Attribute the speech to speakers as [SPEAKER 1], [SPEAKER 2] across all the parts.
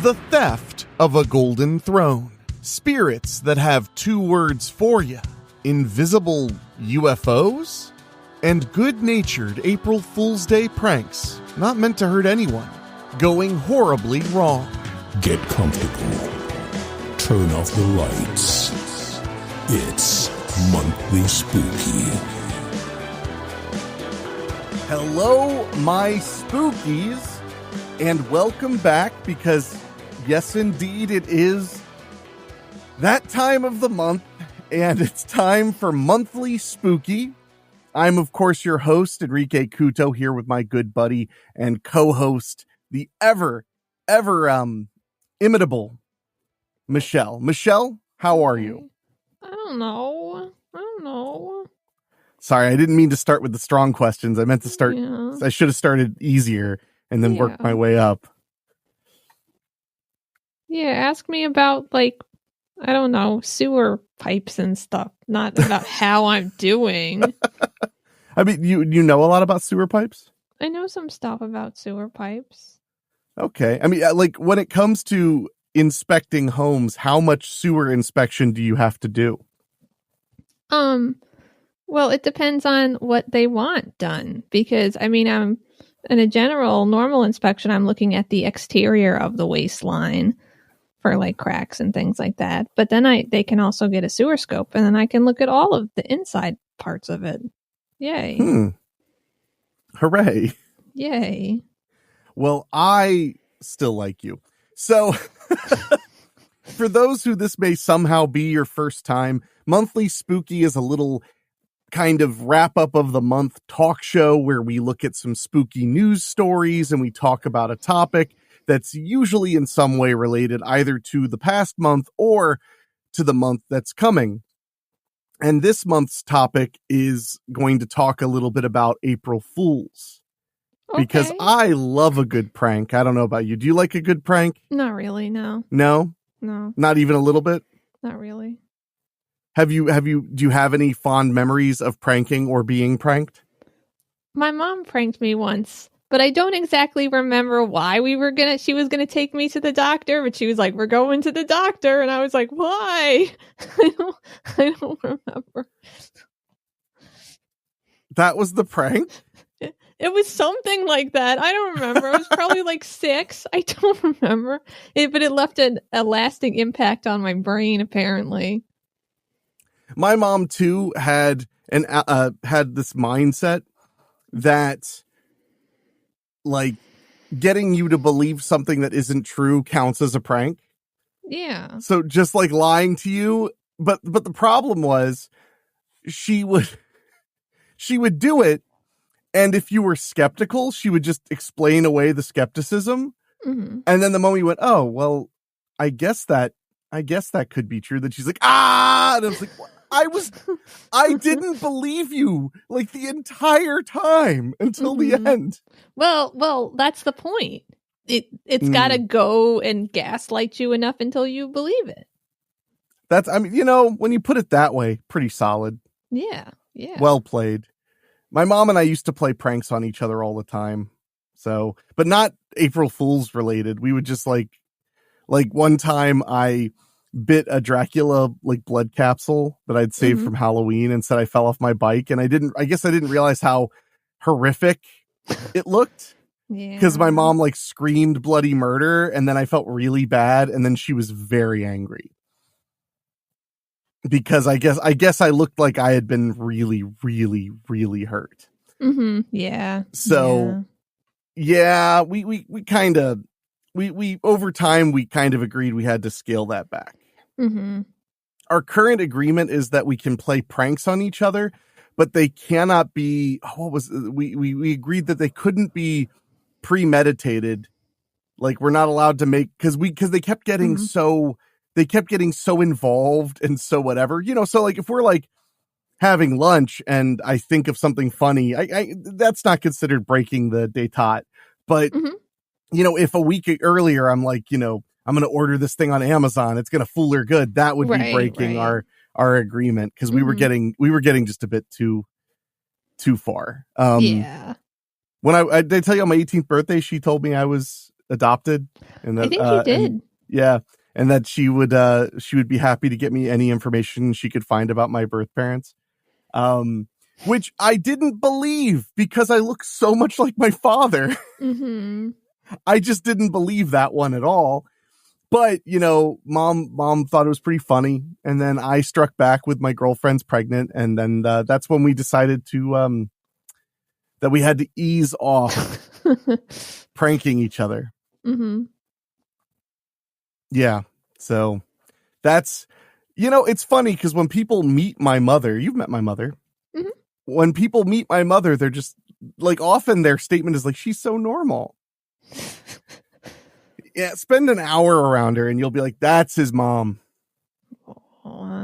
[SPEAKER 1] The theft of a golden throne. Spirits that have 2 words for you. Invisible UFOs? And good-natured April Fool's Day pranks, not meant to hurt anyone, going horribly wrong.
[SPEAKER 2] Get comfortable. Turn off the lights. It's Monthly Spooky.
[SPEAKER 1] Hello, my spookies, and welcome back because, yes, indeed, it is that time of the month, and it's time for Monthly Spooky. I'm, of course, your host, Henrique Couto, here with my good buddy and co-host, the ever imitable Michelle. Michelle, how are you?
[SPEAKER 3] I don't know.
[SPEAKER 1] Sorry, I didn't mean to start with the strong questions. I meant to start, I should have started easier and then worked my way up.
[SPEAKER 3] Yeah, ask me about, I don't know, sewer pipes and stuff, not about how I'm doing.
[SPEAKER 1] I mean, you know a lot about sewer pipes?
[SPEAKER 3] I know some stuff about sewer pipes.
[SPEAKER 1] Okay. I mean, when it comes to inspecting homes, how much sewer inspection do you have to do?
[SPEAKER 3] Well, it depends on what they want done, because I'm in a general normal inspection, I'm looking at the exterior of the waistline for cracks and things like that. But then they can also get a sewer scope, and then I can look at all of the inside parts of it. Yay.
[SPEAKER 1] Hooray.
[SPEAKER 3] Yay.
[SPEAKER 1] Well, I still like you. So for those who this may somehow be your first time, Monthly Spooky is a little kind of wrap up of the month talk show where we look at some spooky news stories and we talk about a topic that's usually in some way related either to the past month or to the month that's coming. And this month's topic is going to talk a little bit about April Fools. Okay. Because I love a good prank. I don't know about you. Do you like a good prank?
[SPEAKER 3] Not really, no.
[SPEAKER 1] No?
[SPEAKER 3] No.
[SPEAKER 1] Not even a little bit?
[SPEAKER 3] Not really.
[SPEAKER 1] Do you have any fond memories of pranking or being pranked?
[SPEAKER 3] My mom pranked me once, but I don't exactly remember why she was gonna take me to the doctor, but she was like, "We're going to the doctor." And I was like, "Why?" I don't remember. That
[SPEAKER 1] was the prank?
[SPEAKER 3] It was something like that. I don't remember. It was probably 6. I don't remember. But it left a lasting impact on my brain, apparently.
[SPEAKER 1] My mom too had this mindset that getting you to believe something that isn't true counts as a prank.
[SPEAKER 3] Yeah.
[SPEAKER 1] So just lying to you, but the problem was she would do it, and if you were skeptical, she would just explain away the skepticism. Mm-hmm. And then the moment you went, "Oh, well, I guess that could be true," then she's like, "Ah!" And I was like, "What? I didn't believe you the entire time until the end."
[SPEAKER 3] Well, that's the point. It's got to go and gaslight you enough until you believe it.
[SPEAKER 1] When you put it that way, pretty solid.
[SPEAKER 3] Yeah.
[SPEAKER 1] Well played. My mom and I used to play pranks on each other all the time. So, but not April Fool's related. We would just one time I bit a Dracula blood capsule that I'd saved from Halloween and said I fell off my bike, and I guess I didn't realize how horrific it looked. Yeah. Because my mom screamed bloody murder, and then I felt really bad, and then she was very angry. Because I guess I looked like I had been really, really, really hurt.
[SPEAKER 3] Mm-hmm. Yeah.
[SPEAKER 1] So yeah, we kind of over time we kind of agreed we had to scale that back.
[SPEAKER 3] Mm-hmm.
[SPEAKER 1] Our current agreement is that we can play pranks on each other, but they cannot be. We agreed that they couldn't be premeditated. We're not allowed to make because they kept getting so involved and so whatever, So if we're having lunch and I think of something funny, I that's not considered breaking the détente. But if a week earlier I'm I'm going to order this thing on Amazon, it's going to fool her good, that would be breaking our agreement, because we were getting just a bit too far.
[SPEAKER 3] Yeah.
[SPEAKER 1] When I did I tell you on my 18th birthday, she told me I was adopted, and that
[SPEAKER 3] I think you did.
[SPEAKER 1] and that she would be happy to get me any information she could find about my birth parents. Which I didn't believe because I look so much like my father.
[SPEAKER 3] Mm-hmm.
[SPEAKER 1] I just didn't believe that one at all. But, mom thought it was pretty funny. And then I struck back with my girlfriend's pregnant. And then that's when we decided to that we had to ease off pranking each other.
[SPEAKER 3] Mm-hmm.
[SPEAKER 1] Yeah. So that's, it's funny because when people meet my mother, you've met my mother.
[SPEAKER 3] Mm-hmm.
[SPEAKER 1] When people meet my mother, they're just like, often their statement is like, she's so normal. Yeah, spend an hour around her and you'll be like, that's his mom.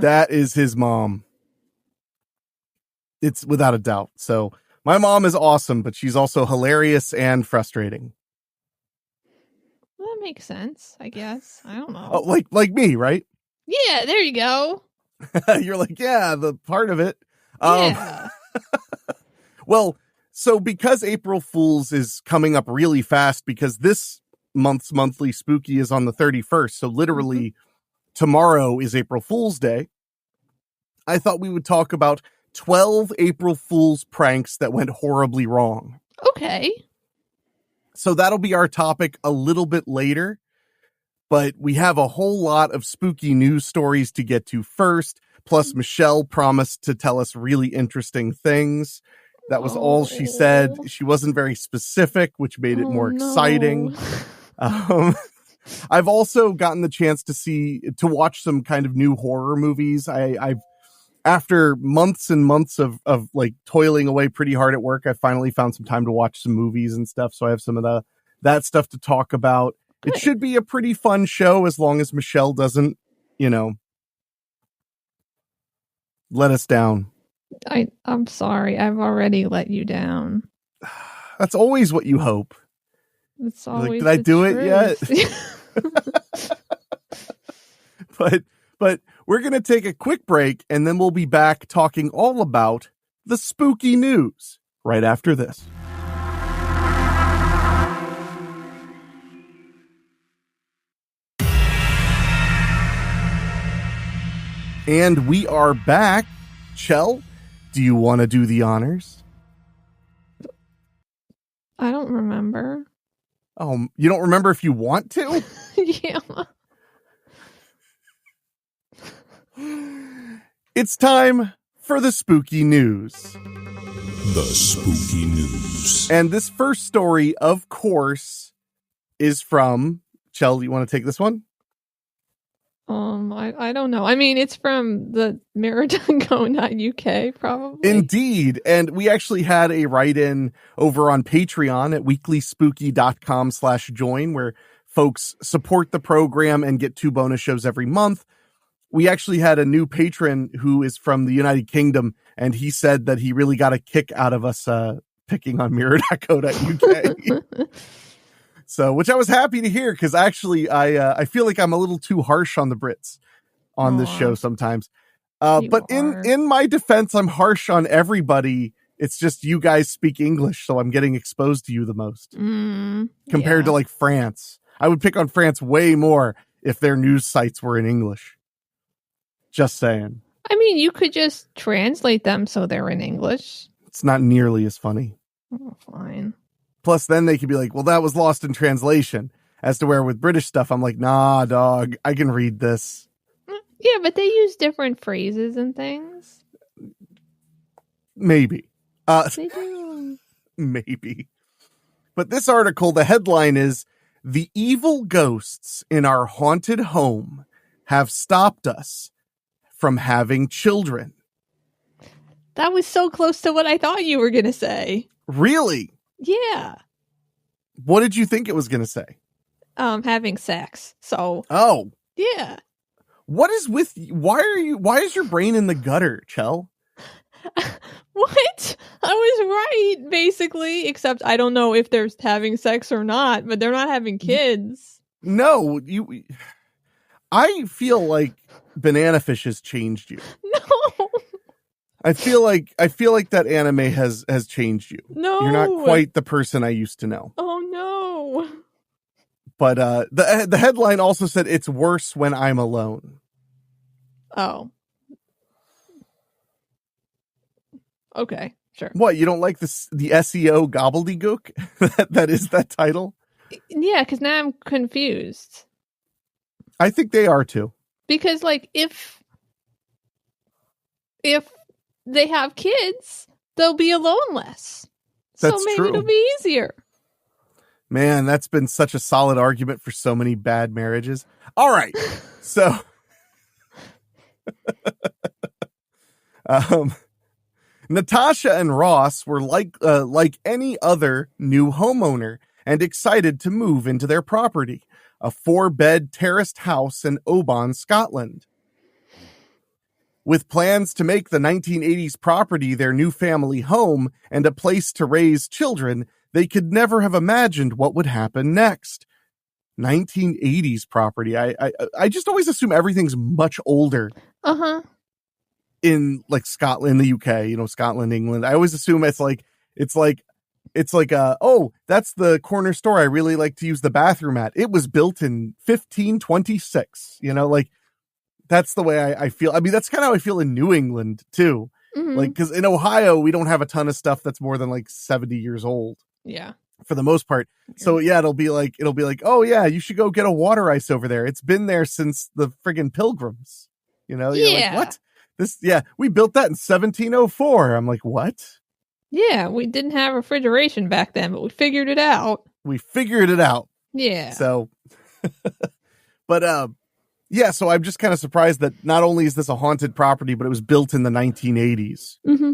[SPEAKER 1] That is his mom. It's without a doubt. So my mom is awesome, but she's also hilarious and frustrating.
[SPEAKER 3] Well, that makes sense, I guess. I don't know.
[SPEAKER 1] Oh, like me, right?
[SPEAKER 3] Yeah, there you go.
[SPEAKER 1] You're like, yeah, the part of it.
[SPEAKER 3] Yeah.
[SPEAKER 1] Well, so because April Fool's is coming up really fast, because this month's monthly spooky is on the 31st. So literally tomorrow is April Fool's Day. I thought we would talk about 12 April Fool's pranks that went horribly wrong.
[SPEAKER 3] Okay.
[SPEAKER 1] So that'll be our topic a little bit later, but we have a whole lot of spooky news stories to get to first. Plus Michelle promised to tell us really interesting things. That was all she said. She wasn't very specific, which made it more exciting. I've also gotten the chance to watch some kind of new horror movies. I've after months and months of like toiling away pretty hard at work, I finally found some time to watch some movies and stuff. So I have some of that stuff to talk about. Good. It should be a pretty fun show as long as Michelle doesn't, let us down.
[SPEAKER 3] I'm sorry. I've already let you down.
[SPEAKER 1] That's always what you hope.
[SPEAKER 3] It's always
[SPEAKER 1] did I do it yet? But we're going to take a quick break and then we'll be back talking all about the spooky news right after this. And we are back. Chell, do you want to do the honors?
[SPEAKER 3] I don't remember.
[SPEAKER 1] Oh, you don't remember if you want to?
[SPEAKER 3] Yeah.
[SPEAKER 1] It's time for the spooky news.
[SPEAKER 2] The spooky news.
[SPEAKER 1] And this first story, of course, is from... Chell, do you want to take this one?
[SPEAKER 3] I don't know. I mean, it's from the mirror.co.uk, probably.
[SPEAKER 1] Indeed. And we actually had a write-in over on Patreon at weeklyspooky.com/join, where folks support the program and get 2 bonus shows every month. We actually had a new patron who is from the United Kingdom, and he said that he really got a kick out of us picking on mirror.co.uk. So, which I was happy to hear, because actually I feel like I'm a little too harsh on the Brits on this show sometimes. But in my defense, I'm harsh on everybody. It's just you guys speak English, so I'm getting exposed to you the most. Compared to like France. I would pick on France way more if their news sites were in English. Just saying.
[SPEAKER 3] I mean, you could just translate them so they're in English.
[SPEAKER 1] It's not nearly as funny.
[SPEAKER 3] Oh, fine.
[SPEAKER 1] Plus, then they could be like, well, that was lost in translation. As to where with British stuff, I'm like, nah, dog, I can read this.
[SPEAKER 3] Yeah, but they use different phrases and things.
[SPEAKER 1] Maybe.
[SPEAKER 3] They do.
[SPEAKER 1] Maybe. But this article, the headline is, "The evil ghosts in our haunted home have stopped us from having children."
[SPEAKER 3] That was so close to what I thought you were going to say.
[SPEAKER 1] Really?
[SPEAKER 3] Yeah.
[SPEAKER 1] What did you think it was going to say?
[SPEAKER 3] Having sex. So.
[SPEAKER 1] Oh.
[SPEAKER 3] Yeah.
[SPEAKER 1] What is with you? Why is your brain in the gutter, Chell?
[SPEAKER 3] What? I was right, basically, except I don't know if they're having sex or not, but they're not having kids.
[SPEAKER 1] No, I feel like Banana Fish has changed you.
[SPEAKER 3] No.
[SPEAKER 1] I feel like that anime has changed you.
[SPEAKER 3] No.
[SPEAKER 1] You're not quite the person I used to know.
[SPEAKER 3] Oh no.
[SPEAKER 1] But the headline also said it's worse when I'm alone.
[SPEAKER 3] Oh. Okay, sure.
[SPEAKER 1] What, you don't like the SEO gobbledygook that is that title?
[SPEAKER 3] Yeah, because now I'm confused.
[SPEAKER 1] I think they are too.
[SPEAKER 3] Because like if they have kids, they'll be alone less.
[SPEAKER 1] That's
[SPEAKER 3] so maybe
[SPEAKER 1] true.
[SPEAKER 3] it'll be easier.
[SPEAKER 1] Man, that's been such a solid argument for so many bad marriages. All right. So Natasha and Ross were like any other new homeowner and excited to move into their property, a 4-bed terraced house in Oban, Scotland. With plans to make the 1980s property their new family home and a place to raise children, they could never have imagined what would happen next. 1980s property. I just always assume everything's much older.
[SPEAKER 3] Uh-huh.
[SPEAKER 1] In like Scotland, the UK, Scotland, England. I always assume it's like, oh, that's the corner store I really like to use the bathroom at. It was built in 1526, like that's the way I feel. I mean, that's kind of how I feel in New England too.
[SPEAKER 3] Mm-hmm.
[SPEAKER 1] Like, cause in Ohio, we don't have a ton of stuff that's more than like 70 years old.
[SPEAKER 3] Yeah.
[SPEAKER 1] For the most part. So yeah, it'll be like, oh yeah, you should go get a water ice over there. It's been there since the friggin' Pilgrims, You're like, what? We built that in 1704. I'm like, what?
[SPEAKER 3] Yeah, we didn't have refrigeration back then, but we figured it out.
[SPEAKER 1] Yeah. So, but, yeah, so I'm just kind of surprised that not only is this a haunted property, but it was built in the 1980s.
[SPEAKER 3] Mm-hmm.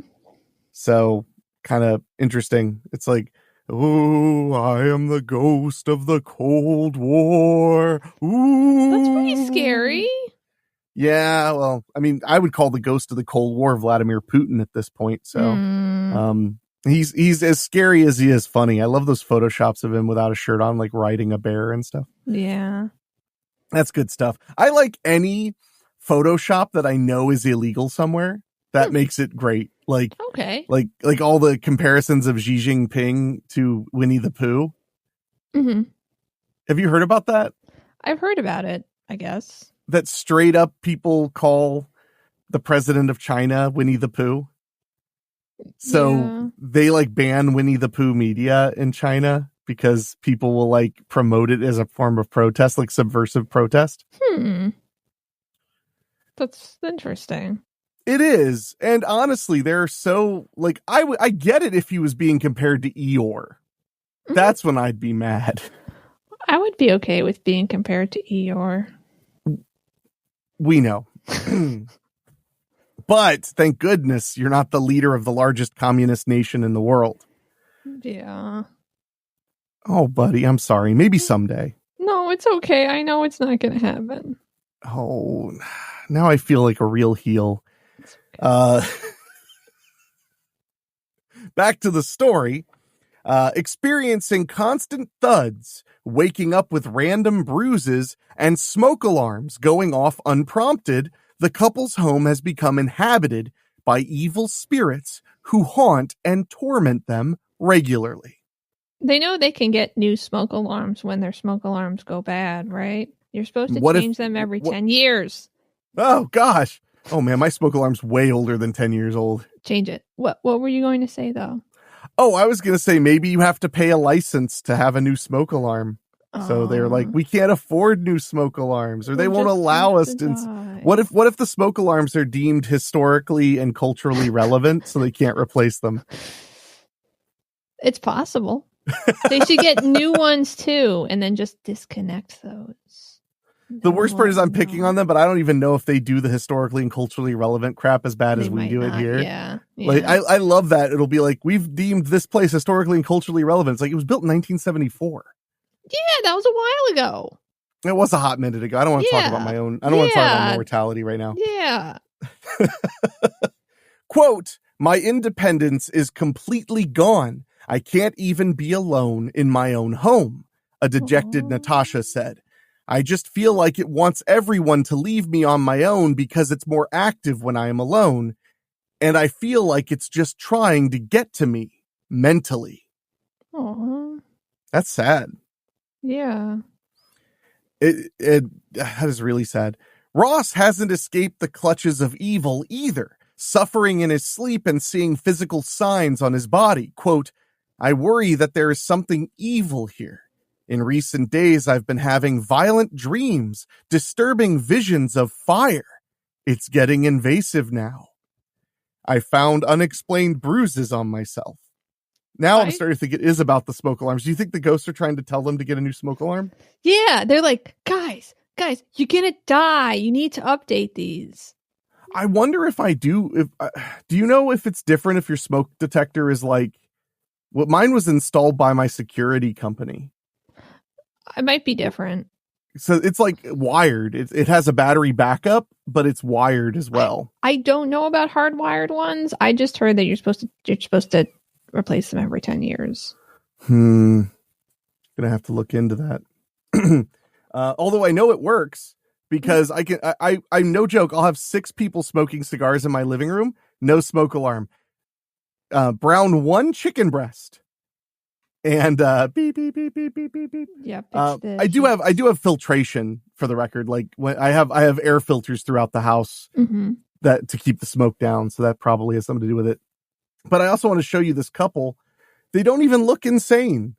[SPEAKER 1] So kind of interesting. It's like, oh, I am the ghost of the Cold War. Ooh.
[SPEAKER 3] That's pretty scary.
[SPEAKER 1] Yeah, well, I mean, I would call the ghost of the Cold War Vladimir Putin at this point. So, he's as scary as he is funny. I love those photoshops of him without a shirt on, like riding a bear and stuff.
[SPEAKER 3] Yeah.
[SPEAKER 1] That's good stuff. I like any Photoshop that I know is illegal somewhere. That makes it great. Like,
[SPEAKER 3] okay.
[SPEAKER 1] Like all the comparisons of Xi Jinping to Winnie the Pooh.
[SPEAKER 3] Mm-hmm.
[SPEAKER 1] Have you heard about that?
[SPEAKER 3] I've heard about it, I guess.
[SPEAKER 1] That straight up people call the president of China Winnie the Pooh. So they like ban Winnie the Pooh media in China because people will like promote it as a form of protest, like subversive protest.
[SPEAKER 3] That's interesting.
[SPEAKER 1] It is. And honestly, they're so like, I get it if he was being compared to Eeyore. That's when I'd be mad.
[SPEAKER 3] I would be okay with being compared to Eeyore.
[SPEAKER 1] We know. But thank goodness you're not the leader of the largest communist nation in the world.
[SPEAKER 3] Yeah.
[SPEAKER 1] Oh, buddy, I'm sorry. Maybe someday.
[SPEAKER 3] No, it's okay. I know it's not going to happen.
[SPEAKER 1] Oh, now I feel like a real heel.
[SPEAKER 3] Okay.
[SPEAKER 1] Back to the story. Experiencing constant thuds, waking up with random bruises, and smoke alarms going off unprompted, the couple's home has become inhabited by evil spirits who haunt and torment them regularly.
[SPEAKER 3] They know they can get new smoke alarms when their smoke alarms go bad, right? You're supposed to change them every 10 years.
[SPEAKER 1] Oh, gosh. Oh, man, my smoke alarm's way older than 10 years old.
[SPEAKER 3] Change it. What were you going to say, though?
[SPEAKER 1] Oh, I was going to say maybe you have to pay a license to have a new smoke alarm. So they're like, we can't afford new smoke alarms, or they won't allow us to. What if the smoke alarms are deemed historically and culturally relevant, so they can't replace them?
[SPEAKER 3] It's possible. They should get new ones too, and then just disconnect those.
[SPEAKER 1] The worst part is I'm picking on them, but I don't even know if they do the historically and culturally relevant crap as bad as we do it here.
[SPEAKER 3] Yeah.
[SPEAKER 1] Like I love that. It'll be like, we've deemed this place historically and culturally relevant. It's like it was built in 1974.
[SPEAKER 3] Yeah, that was a while ago.
[SPEAKER 1] It was a hot minute ago. I don't want to talk about my own. I don't want to talk about mortality right now.
[SPEAKER 3] Yeah.
[SPEAKER 1] Quote, my independence is completely gone. I can't even be alone in my own home, a dejected Natasha said. I just feel like it wants everyone to leave me on my own because it's more active when I am alone. And I feel like it's just trying to get to me mentally.
[SPEAKER 3] Aww.
[SPEAKER 1] That's sad.
[SPEAKER 3] Yeah.
[SPEAKER 1] That is really sad. Ross hasn't escaped the clutches of evil either, suffering in his sleep and seeing physical signs on his body. Quote, I worry that there is something evil here. In recent days, I've been having violent dreams, disturbing visions of fire. It's getting invasive now. I found unexplained bruises on myself. Now I'm starting to think it is about the smoke alarms. Do you think the ghosts are trying to tell them to get a new smoke alarm?
[SPEAKER 3] Yeah, they're like, guys, you're gonna die. You need to update these.
[SPEAKER 1] I wonder if I do. Do you know if it's different if your smoke detector is like, what mine was installed by my security company.
[SPEAKER 3] It might be different.
[SPEAKER 1] So it's like wired. It has a battery backup, but it's wired as well.
[SPEAKER 3] I don't know about hardwired ones. I just heard that you're supposed to replace them every 10 years.
[SPEAKER 1] Gonna have to look into that. Although I know it works because I'm no joke. I'll have 6 people smoking cigars in my living room. No smoke alarm. Brown 1 chicken breast. And beep beep beep beep beep beep beep.
[SPEAKER 3] Yep.
[SPEAKER 1] I do have filtration for the record. Like when I have air filters throughout the house that to keep the smoke down. So that probably has something to do with it. But I also want to show you this couple. They don't even look insane.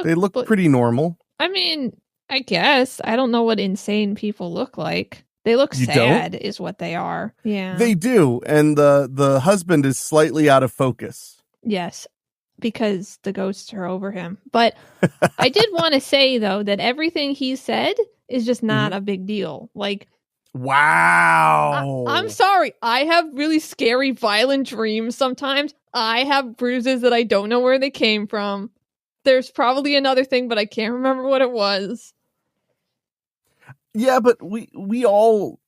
[SPEAKER 1] They look pretty normal.
[SPEAKER 3] I mean, I guess I don't know what insane people look like. They look sad, is what they are. Yeah,
[SPEAKER 1] they do. And the husband is slightly out of focus.
[SPEAKER 3] Yes. Because the ghosts are over him. But I did want to say, though, that everything he said is just not a big deal. Like,
[SPEAKER 1] wow.
[SPEAKER 3] I'm sorry. I have really scary, violent dreams sometimes. I have bruises that I don't know where they came from. There's probably another thing, but I can't remember what it was.
[SPEAKER 1] Yeah, but we all,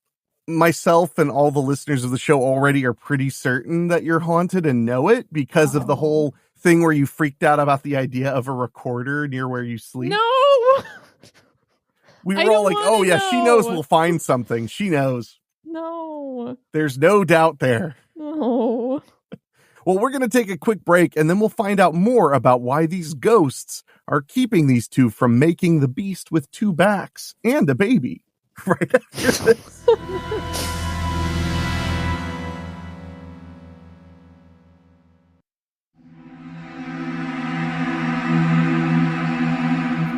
[SPEAKER 1] myself and all the listeners of the show already are pretty certain that you're haunted and know it because of the whole thing where you freaked out about the idea of a recorder near where you sleep.
[SPEAKER 3] No!
[SPEAKER 1] We were all like, oh yeah, she knows we'll find something. She knows.
[SPEAKER 3] No.
[SPEAKER 1] There's no doubt there.
[SPEAKER 3] No.
[SPEAKER 1] Well, we're going to take a quick break and then we'll find out more about why these ghosts are keeping these two from making the beast with 2 backs and a baby. Right after this.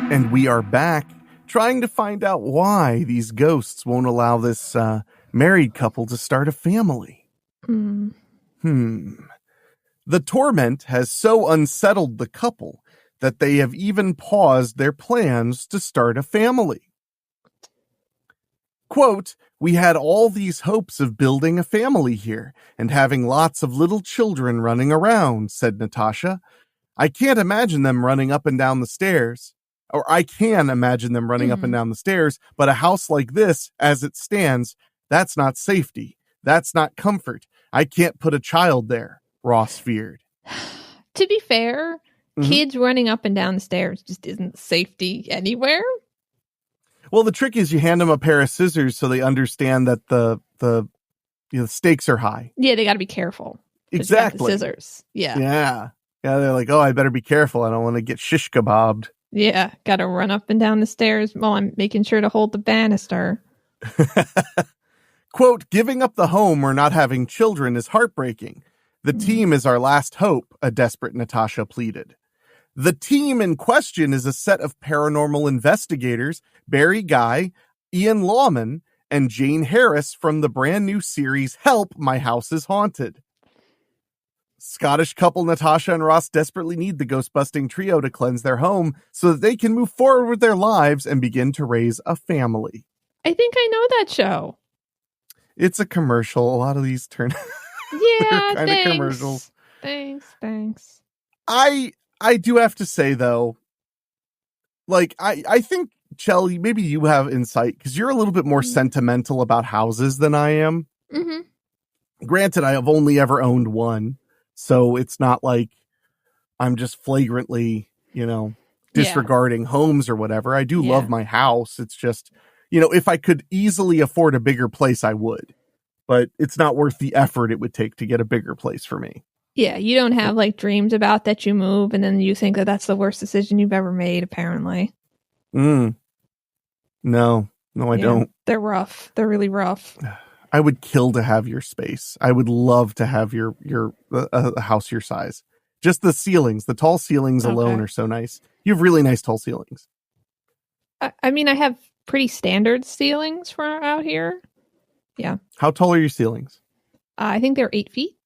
[SPEAKER 1] And we are back trying to find out why these ghosts won't allow this married couple to start a family. The torment has so unsettled the couple that they have even paused their plans to start a family. Quote, we had all these hopes of building a family here and having lots of little children running around, said Natasha. I can't imagine them running up and down the stairs. Or I can imagine them running up and down the stairs, but a house like this, as it stands, that's not safety. That's not comfort. I can't put a child there, Ross feared.
[SPEAKER 3] To be fair, kids running up and down the stairs just isn't safety anywhere.
[SPEAKER 1] Well, the trick is you hand them a pair of scissors so they understand that the stakes are high.
[SPEAKER 3] Yeah, they got to be careful.
[SPEAKER 1] Exactly.
[SPEAKER 3] The scissors. Yeah.
[SPEAKER 1] Yeah. Yeah, they're like, oh, I better be careful. I don't want to get shish kebabbed.
[SPEAKER 3] Yeah, got to run up and down the stairs while I'm making sure to hold the banister.
[SPEAKER 1] Quote, giving up the home or not having children is heartbreaking. The team is our last hope, a desperate Natasha pleaded. The team in question is a set of paranormal investigators, Barry Guy, Ian Lawman, and Jane Harris from the brand new series Help, My House is Haunted. Scottish couple Natasha and Ross desperately need the ghost-busting trio to cleanse their home so that they can move forward with their lives and begin to raise a family.
[SPEAKER 3] I think I know that show.
[SPEAKER 1] It's a commercial. A lot of these turn
[SPEAKER 3] yeah,
[SPEAKER 1] kind of commercials.
[SPEAKER 3] Thanks.
[SPEAKER 1] I do have to say though, like I think Chelly, maybe you have insight because you're a little bit more sentimental about houses than I am. Granted, I have only ever owned one. So it's not like I'm just flagrantly, disregarding homes or whatever. I do love my house. It's just, if I could easily afford a bigger place, I would. But it's not worth the effort it would take to get a bigger place for me.
[SPEAKER 3] Yeah, you don't have like dreams about that you move and then you think that that's the worst decision you've ever made, apparently.
[SPEAKER 1] No, I don't.
[SPEAKER 3] They're rough. They're really rough.
[SPEAKER 1] I would kill to have your space. I would love to have your a house your size. Just the ceilings, the tall ceilings alone are so nice. You have really nice tall ceilings.
[SPEAKER 3] I mean, I have pretty standard ceilings for out here. Yeah.
[SPEAKER 1] How tall are your ceilings?
[SPEAKER 3] I think they're 8 feet.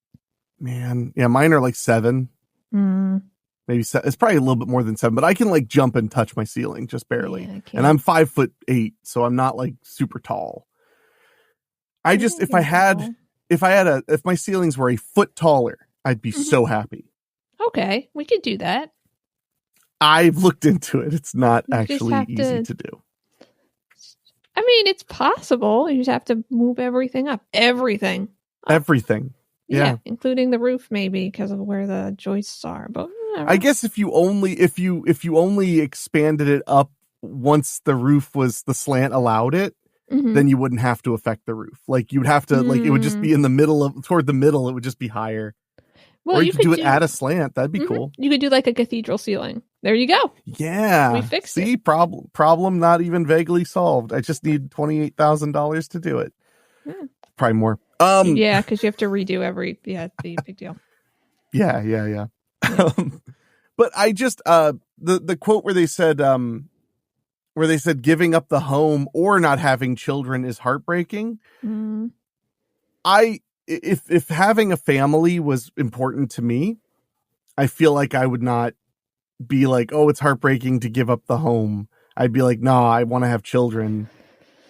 [SPEAKER 1] Man, yeah, mine are like 7. Maybe it's probably a little bit more than 7, but I can like jump and touch my ceiling just barely. Yeah, and I'm 5'8", so I'm not like super tall. I just if my ceilings were a foot taller, I'd be so happy.
[SPEAKER 3] Okay, we could do that.
[SPEAKER 1] I've looked into it. It's not actually easy to do.
[SPEAKER 3] I mean, it's possible. You just have to move everything up. Everything.
[SPEAKER 1] Yeah,
[SPEAKER 3] including the roof, maybe because of where the joists are. But
[SPEAKER 1] I guess if you only expanded it up once the slant allowed it, then you wouldn't have to affect the roof. Like you'd have to like it would just be in the middle toward the middle. It would just be higher. Well, or you could do it at a slant. That'd be cool.
[SPEAKER 3] You could do like a cathedral ceiling. There you go.
[SPEAKER 1] Yeah,
[SPEAKER 3] we fixed it.
[SPEAKER 1] See, problem not even vaguely solved. I just need $28,000 to do it. Probably more.
[SPEAKER 3] Yeah, because you have to redo it'd be a big deal.
[SPEAKER 1] Yeah. But I just the quote where they said giving up the home or not having children is heartbreaking. If having a family was important to me, I feel like I would not be like, oh, it's heartbreaking to give up the home. I'd be like, no, I want to have children.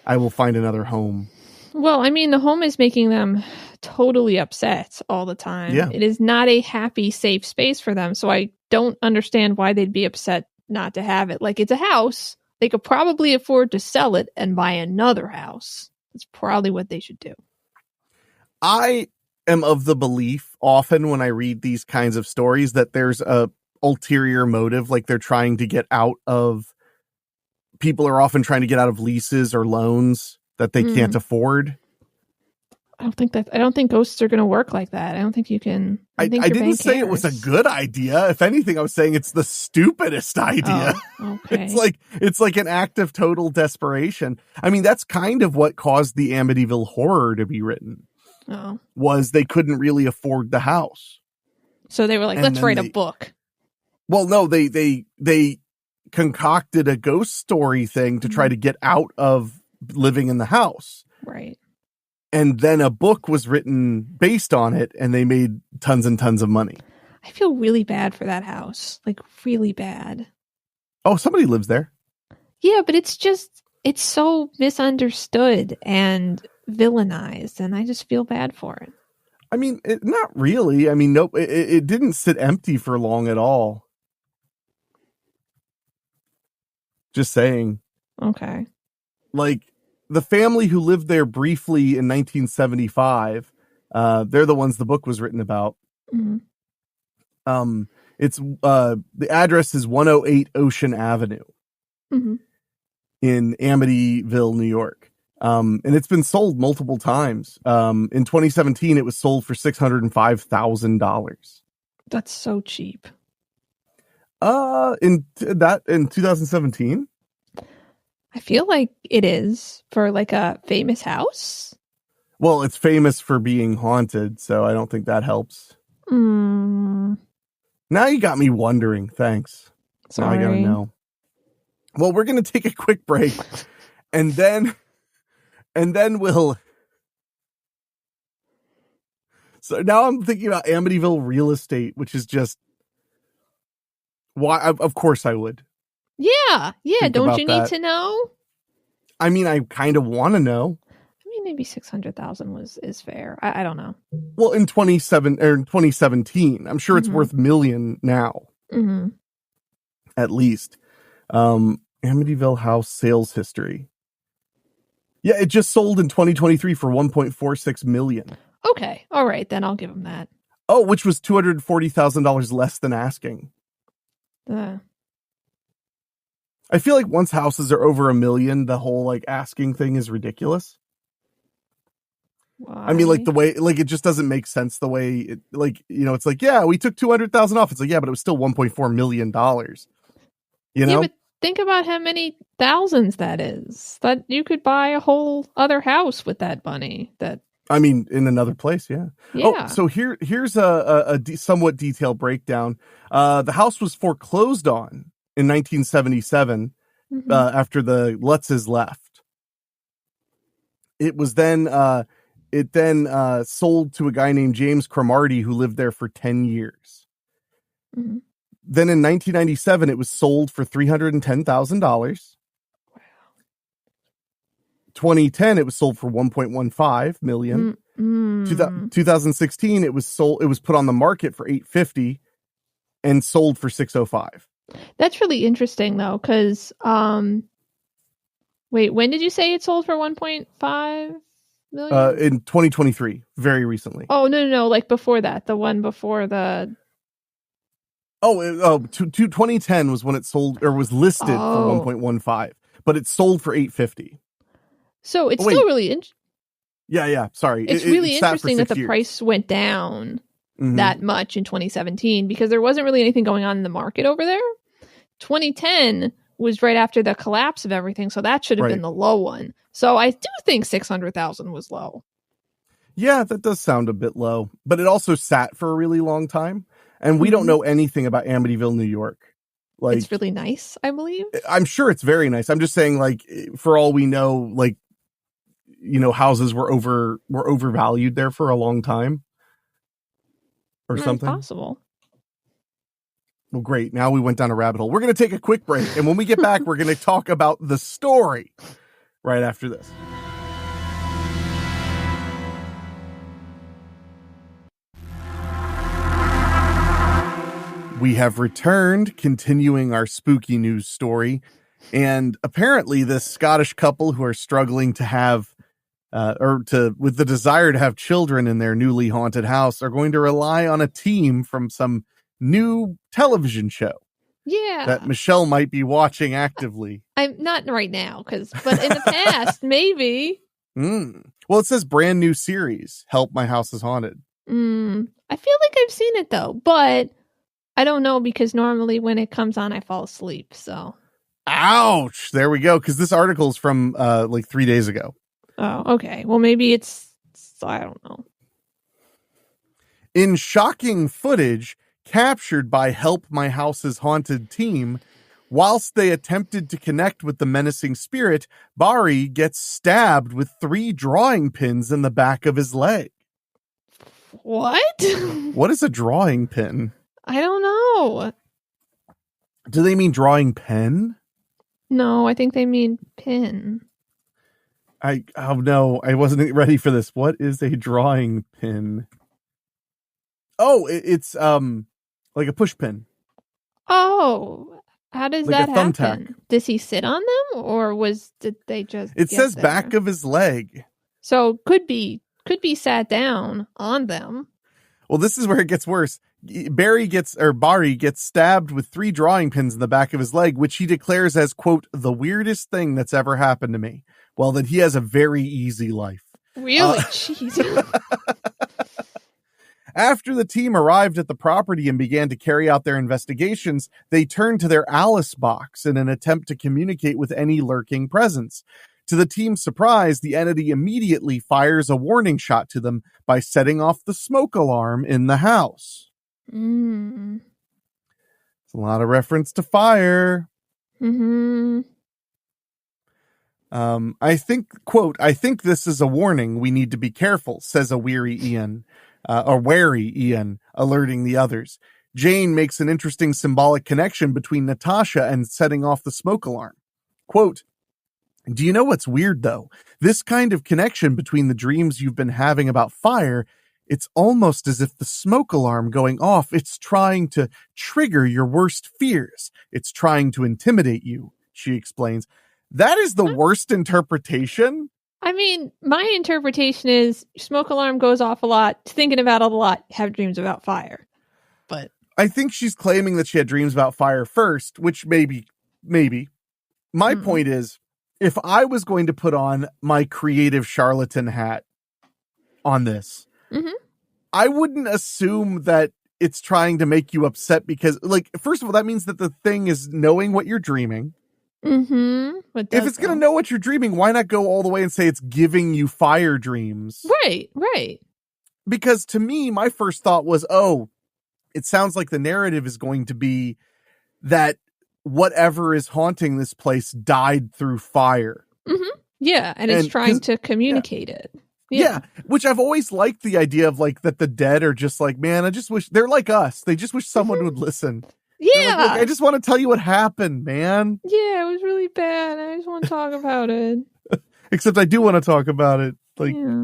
[SPEAKER 1] I will find another home.
[SPEAKER 3] Well, I mean, the home is making them totally upset all the time. Yeah. It is not a happy, safe space for them. So I don't understand why they'd be upset not to have it. Like, it's a house. They could probably afford to sell it and buy another house. That's probably what they should do.
[SPEAKER 1] I am of the belief often when I read these kinds of stories that there's a ulterior motive, like they're trying to get out of, people are often trying to get out of leases or loans that they can't afford.
[SPEAKER 3] I don't think ghosts are going to work like that. I don't think you can. I
[SPEAKER 1] didn't say it was a good idea. If anything, I was saying it's the stupidest idea.
[SPEAKER 3] Oh, okay.
[SPEAKER 1] It's like an act of total desperation. I mean, that's kind of what caused the Amityville Horror to be written.
[SPEAKER 3] Oh.
[SPEAKER 1] Was they couldn't really afford the house.
[SPEAKER 3] So they were like, let's write a book.
[SPEAKER 1] Well, no, they concocted a ghost story thing to try to get out of living in the house.
[SPEAKER 3] Right.
[SPEAKER 1] And then a book was written based on it, and they made tons and tons of money.
[SPEAKER 3] I feel really bad for that house. Like, really bad.
[SPEAKER 1] Oh, somebody lives there.
[SPEAKER 3] Yeah, but it's so misunderstood and villainized, and I just feel bad for it.
[SPEAKER 1] I mean, not really. I mean, nope. It didn't sit empty for long at all. Just saying.
[SPEAKER 3] Okay. Like,
[SPEAKER 1] the family who lived there briefly in 1975, they're the ones the book was written about. Mm-hmm. It's the address is 108 Ocean Avenue in Amityville, New York. And it's been sold multiple times. In 2017, it was sold for $605,000.
[SPEAKER 3] That's so cheap.
[SPEAKER 1] In 2017?
[SPEAKER 3] I feel like it is for like a famous house.
[SPEAKER 1] Well, it's famous for being haunted, so I don't think that helps. Now you got me wondering. Thanks.
[SPEAKER 3] Sorry.
[SPEAKER 1] Now I gotta know. Well, we're gonna take a quick break, and then we'll. So now I'm thinking about Amityville real estate, which is just why. Of course, I would.
[SPEAKER 3] Yeah. Don't you need to know?
[SPEAKER 1] I mean, I kind of want to know.
[SPEAKER 3] I mean, maybe 600,000 is fair. I don't know.
[SPEAKER 1] Well, in 2017, I'm sure it's worth $1 million now. Mm-hmm. At least. Amityville house sales history. Yeah, it just sold in 2023 for $1.46 million.
[SPEAKER 3] Okay, all right, then I'll give them that.
[SPEAKER 1] Oh, which was $240,000 less than asking. I feel like once houses are over $1 million, the whole like asking thing is ridiculous.
[SPEAKER 3] Why?
[SPEAKER 1] I mean, like the way, like it just doesn't make sense the way it, like, you know, it's like, yeah, we took 200,000 off. It's like, yeah, but it was still $1.4 million. You know?
[SPEAKER 3] Yeah, think about how many thousands that is. That you could buy a whole other house with that money.
[SPEAKER 1] I mean, in another place, yeah.
[SPEAKER 3] Yeah.
[SPEAKER 1] Oh, so here's a somewhat detailed breakdown. The house was foreclosed on in 1977 after the Lutzes left. It was then sold to a guy named James Cromarty who lived there for 10 years.
[SPEAKER 3] Mm-hmm.
[SPEAKER 1] Then in 1997, it was sold for $310,000.
[SPEAKER 3] Wow.
[SPEAKER 1] 2010, it was sold for $1.15 million. 2016, it was put on the market for $850 and sold for $605.
[SPEAKER 3] That's really interesting though, because wait, when did you say it sold for 1.5 million?
[SPEAKER 1] In 2023, very recently.
[SPEAKER 3] Oh no, like before that, the one before the.
[SPEAKER 1] 2010 was when it sold or was listed for 1.15, but it sold for $850.
[SPEAKER 3] So it's still really
[SPEAKER 1] Yeah. Sorry,
[SPEAKER 3] it's really interesting that the price went down that much in 2017 because there wasn't really anything going on in the market over there. 2010 was right after the collapse of everything, so that should have been the low one. So I do think 600,000 was low.
[SPEAKER 1] Yeah, that does sound a bit low, but it also sat for a really long time. And we don't know anything about Amityville, New York. Like,
[SPEAKER 3] it's really nice, I believe.
[SPEAKER 1] I'm sure it's very nice. I'm just saying, like, for all we know, like, you know, houses were overvalued there for a long time, or something.
[SPEAKER 3] It's possible.
[SPEAKER 1] Well, great. Now we went down a rabbit hole. We're going to take a quick break, and when we get back, we're going to talk about the story right after this. We have returned, continuing our spooky news story, and apparently this Scottish couple who are struggling to have, with the desire to have children in their newly haunted house are going to rely on a team from some new television show.
[SPEAKER 3] Yeah.
[SPEAKER 1] That Michelle might be watching actively.
[SPEAKER 3] I'm not right now, but in the past, maybe.
[SPEAKER 1] Well, it says brand new series, Help My House is Haunted.
[SPEAKER 3] I feel like I've seen it though, but I don't know because normally when it comes on, I fall asleep. So,
[SPEAKER 1] ouch! There we go. Because this article is from like 3 days ago.
[SPEAKER 3] Oh, okay. Well, maybe it's I don't know.
[SPEAKER 1] In shocking footage captured by Help My House is Haunted team, whilst they attempted to connect with the menacing spirit, Bari gets stabbed with 3 drawing pins in the back of his leg.
[SPEAKER 3] What?
[SPEAKER 1] What is a drawing pin?
[SPEAKER 3] I don't know.
[SPEAKER 1] Do they mean drawing pen?
[SPEAKER 3] No, I think they mean pin.
[SPEAKER 1] No, I wasn't ready for this. What is a drawing pin? Oh, it's like a push pin.
[SPEAKER 3] Oh, how does
[SPEAKER 1] like
[SPEAKER 3] that happen?
[SPEAKER 1] Thumbtack.
[SPEAKER 3] Does he sit on them, or did they just?
[SPEAKER 1] It says
[SPEAKER 3] there?
[SPEAKER 1] Back of his leg.
[SPEAKER 3] So could be sat down on them.
[SPEAKER 1] Well, this is where it gets worse. Bari gets stabbed with 3 drawing pins in the back of his leg, which he declares as, quote, the weirdest thing that's ever happened to me. Well, that he has a very easy life.
[SPEAKER 3] Really? Jeez.
[SPEAKER 1] After the team arrived at the property and began to carry out their investigations, they turned to their Alice box in an attempt to communicate with any lurking presence. To the team's surprise, the entity immediately fires a warning shot to them by setting off the smoke alarm in the house. It's a lot of reference to fire. I think, quote, I think this is a warning. We need to be careful, says a wary Ian, alerting the others. Jane makes an interesting symbolic connection between Natasha and setting off the smoke alarm. Quote, do you know what's weird, though? This kind of connection between the dreams you've been having about fire, it's almost as if the smoke alarm going off, it's trying to trigger your worst fears. It's trying to intimidate you, she explains. That is the worst interpretation.
[SPEAKER 3] I mean, my interpretation is smoke alarm goes off a lot, thinking about it a lot, have dreams about fire. But
[SPEAKER 1] I think she's claiming that she had dreams about fire first, which maybe. My point is, if I was going to put on my creative charlatan hat on this, I wouldn't assume that it's trying to make you upset because, like, first of all, that means that the thing is knowing what you're dreaming.
[SPEAKER 3] Mm-hmm.
[SPEAKER 1] If it's going to know what you're dreaming, why not go all the way and say it's giving you fire dreams?
[SPEAKER 3] Right.
[SPEAKER 1] Because to me, my first thought was, oh, it sounds like the narrative is going to be that whatever is haunting this place died through fire.
[SPEAKER 3] Mm-hmm. Yeah, and it's trying to communicate it.
[SPEAKER 1] Yeah, which I've always liked the idea of like that the dead are just like, man, I just wish they're like us. They just wish someone would listen.
[SPEAKER 3] Yeah.
[SPEAKER 1] Like, look, I just want to tell you what happened, man.
[SPEAKER 3] Yeah, it was really bad. I just want to talk about it.
[SPEAKER 1] Except I do want to talk about it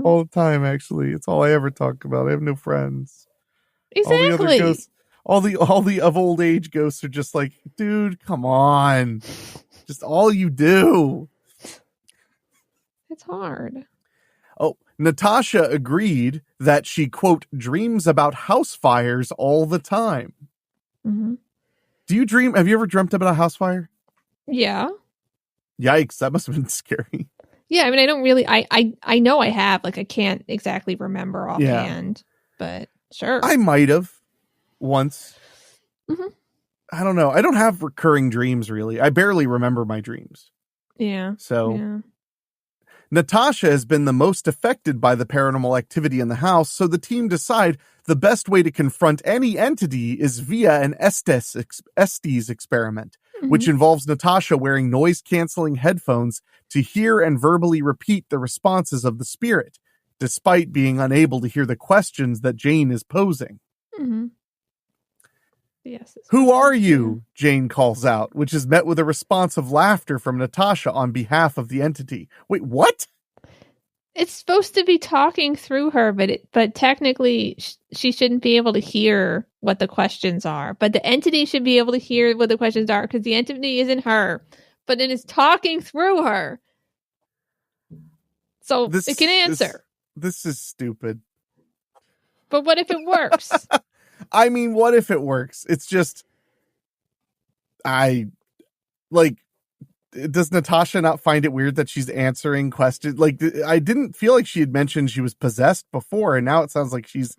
[SPEAKER 1] all the time, actually. It's all I ever talk about. I have no friends.
[SPEAKER 3] Exactly.
[SPEAKER 1] All the other ghosts, all the of old age ghosts are just like, dude, come on. Just all you do.
[SPEAKER 3] It's hard.
[SPEAKER 1] Oh, Natasha agreed that she, quote, dreams about house fires all the time.
[SPEAKER 3] Mm-hmm.
[SPEAKER 1] Do you dream? Have you ever dreamt about a house fire?
[SPEAKER 3] Yeah.
[SPEAKER 1] Yikes, that must have been scary.
[SPEAKER 3] Yeah, I mean, I don't really, I know I have, like, I can't exactly remember offhand, but sure.
[SPEAKER 1] I might have once.
[SPEAKER 3] Mm-hmm.
[SPEAKER 1] I don't know. I don't have recurring dreams, really. I barely remember my dreams.
[SPEAKER 3] Yeah.
[SPEAKER 1] So,
[SPEAKER 3] yeah.
[SPEAKER 1] Natasha has been the most affected by the paranormal activity in the house, so the team decide the best way to confront any entity is via an Estes experiment, which involves Natasha wearing noise-canceling headphones to hear and verbally repeat the responses of the spirit, despite being unable to hear the questions that Jane is posing.
[SPEAKER 3] Mm-hmm. Yes.
[SPEAKER 1] Who are you? Jane calls out, which is met with a response of laughter from Natasha on behalf of the entity. Wait, what?
[SPEAKER 3] It's supposed to be talking through her, but technically she shouldn't be able to hear what the questions are. But the entity should be able to hear what the questions are because the entity isn't her, but it is talking through her. So it can answer.
[SPEAKER 1] This is stupid.
[SPEAKER 3] But what if it works?
[SPEAKER 1] I mean, what if it works? It's just, does Natasha not find it weird that she's answering questions? Like, I didn't feel like she had mentioned she was possessed before, and now it sounds like she's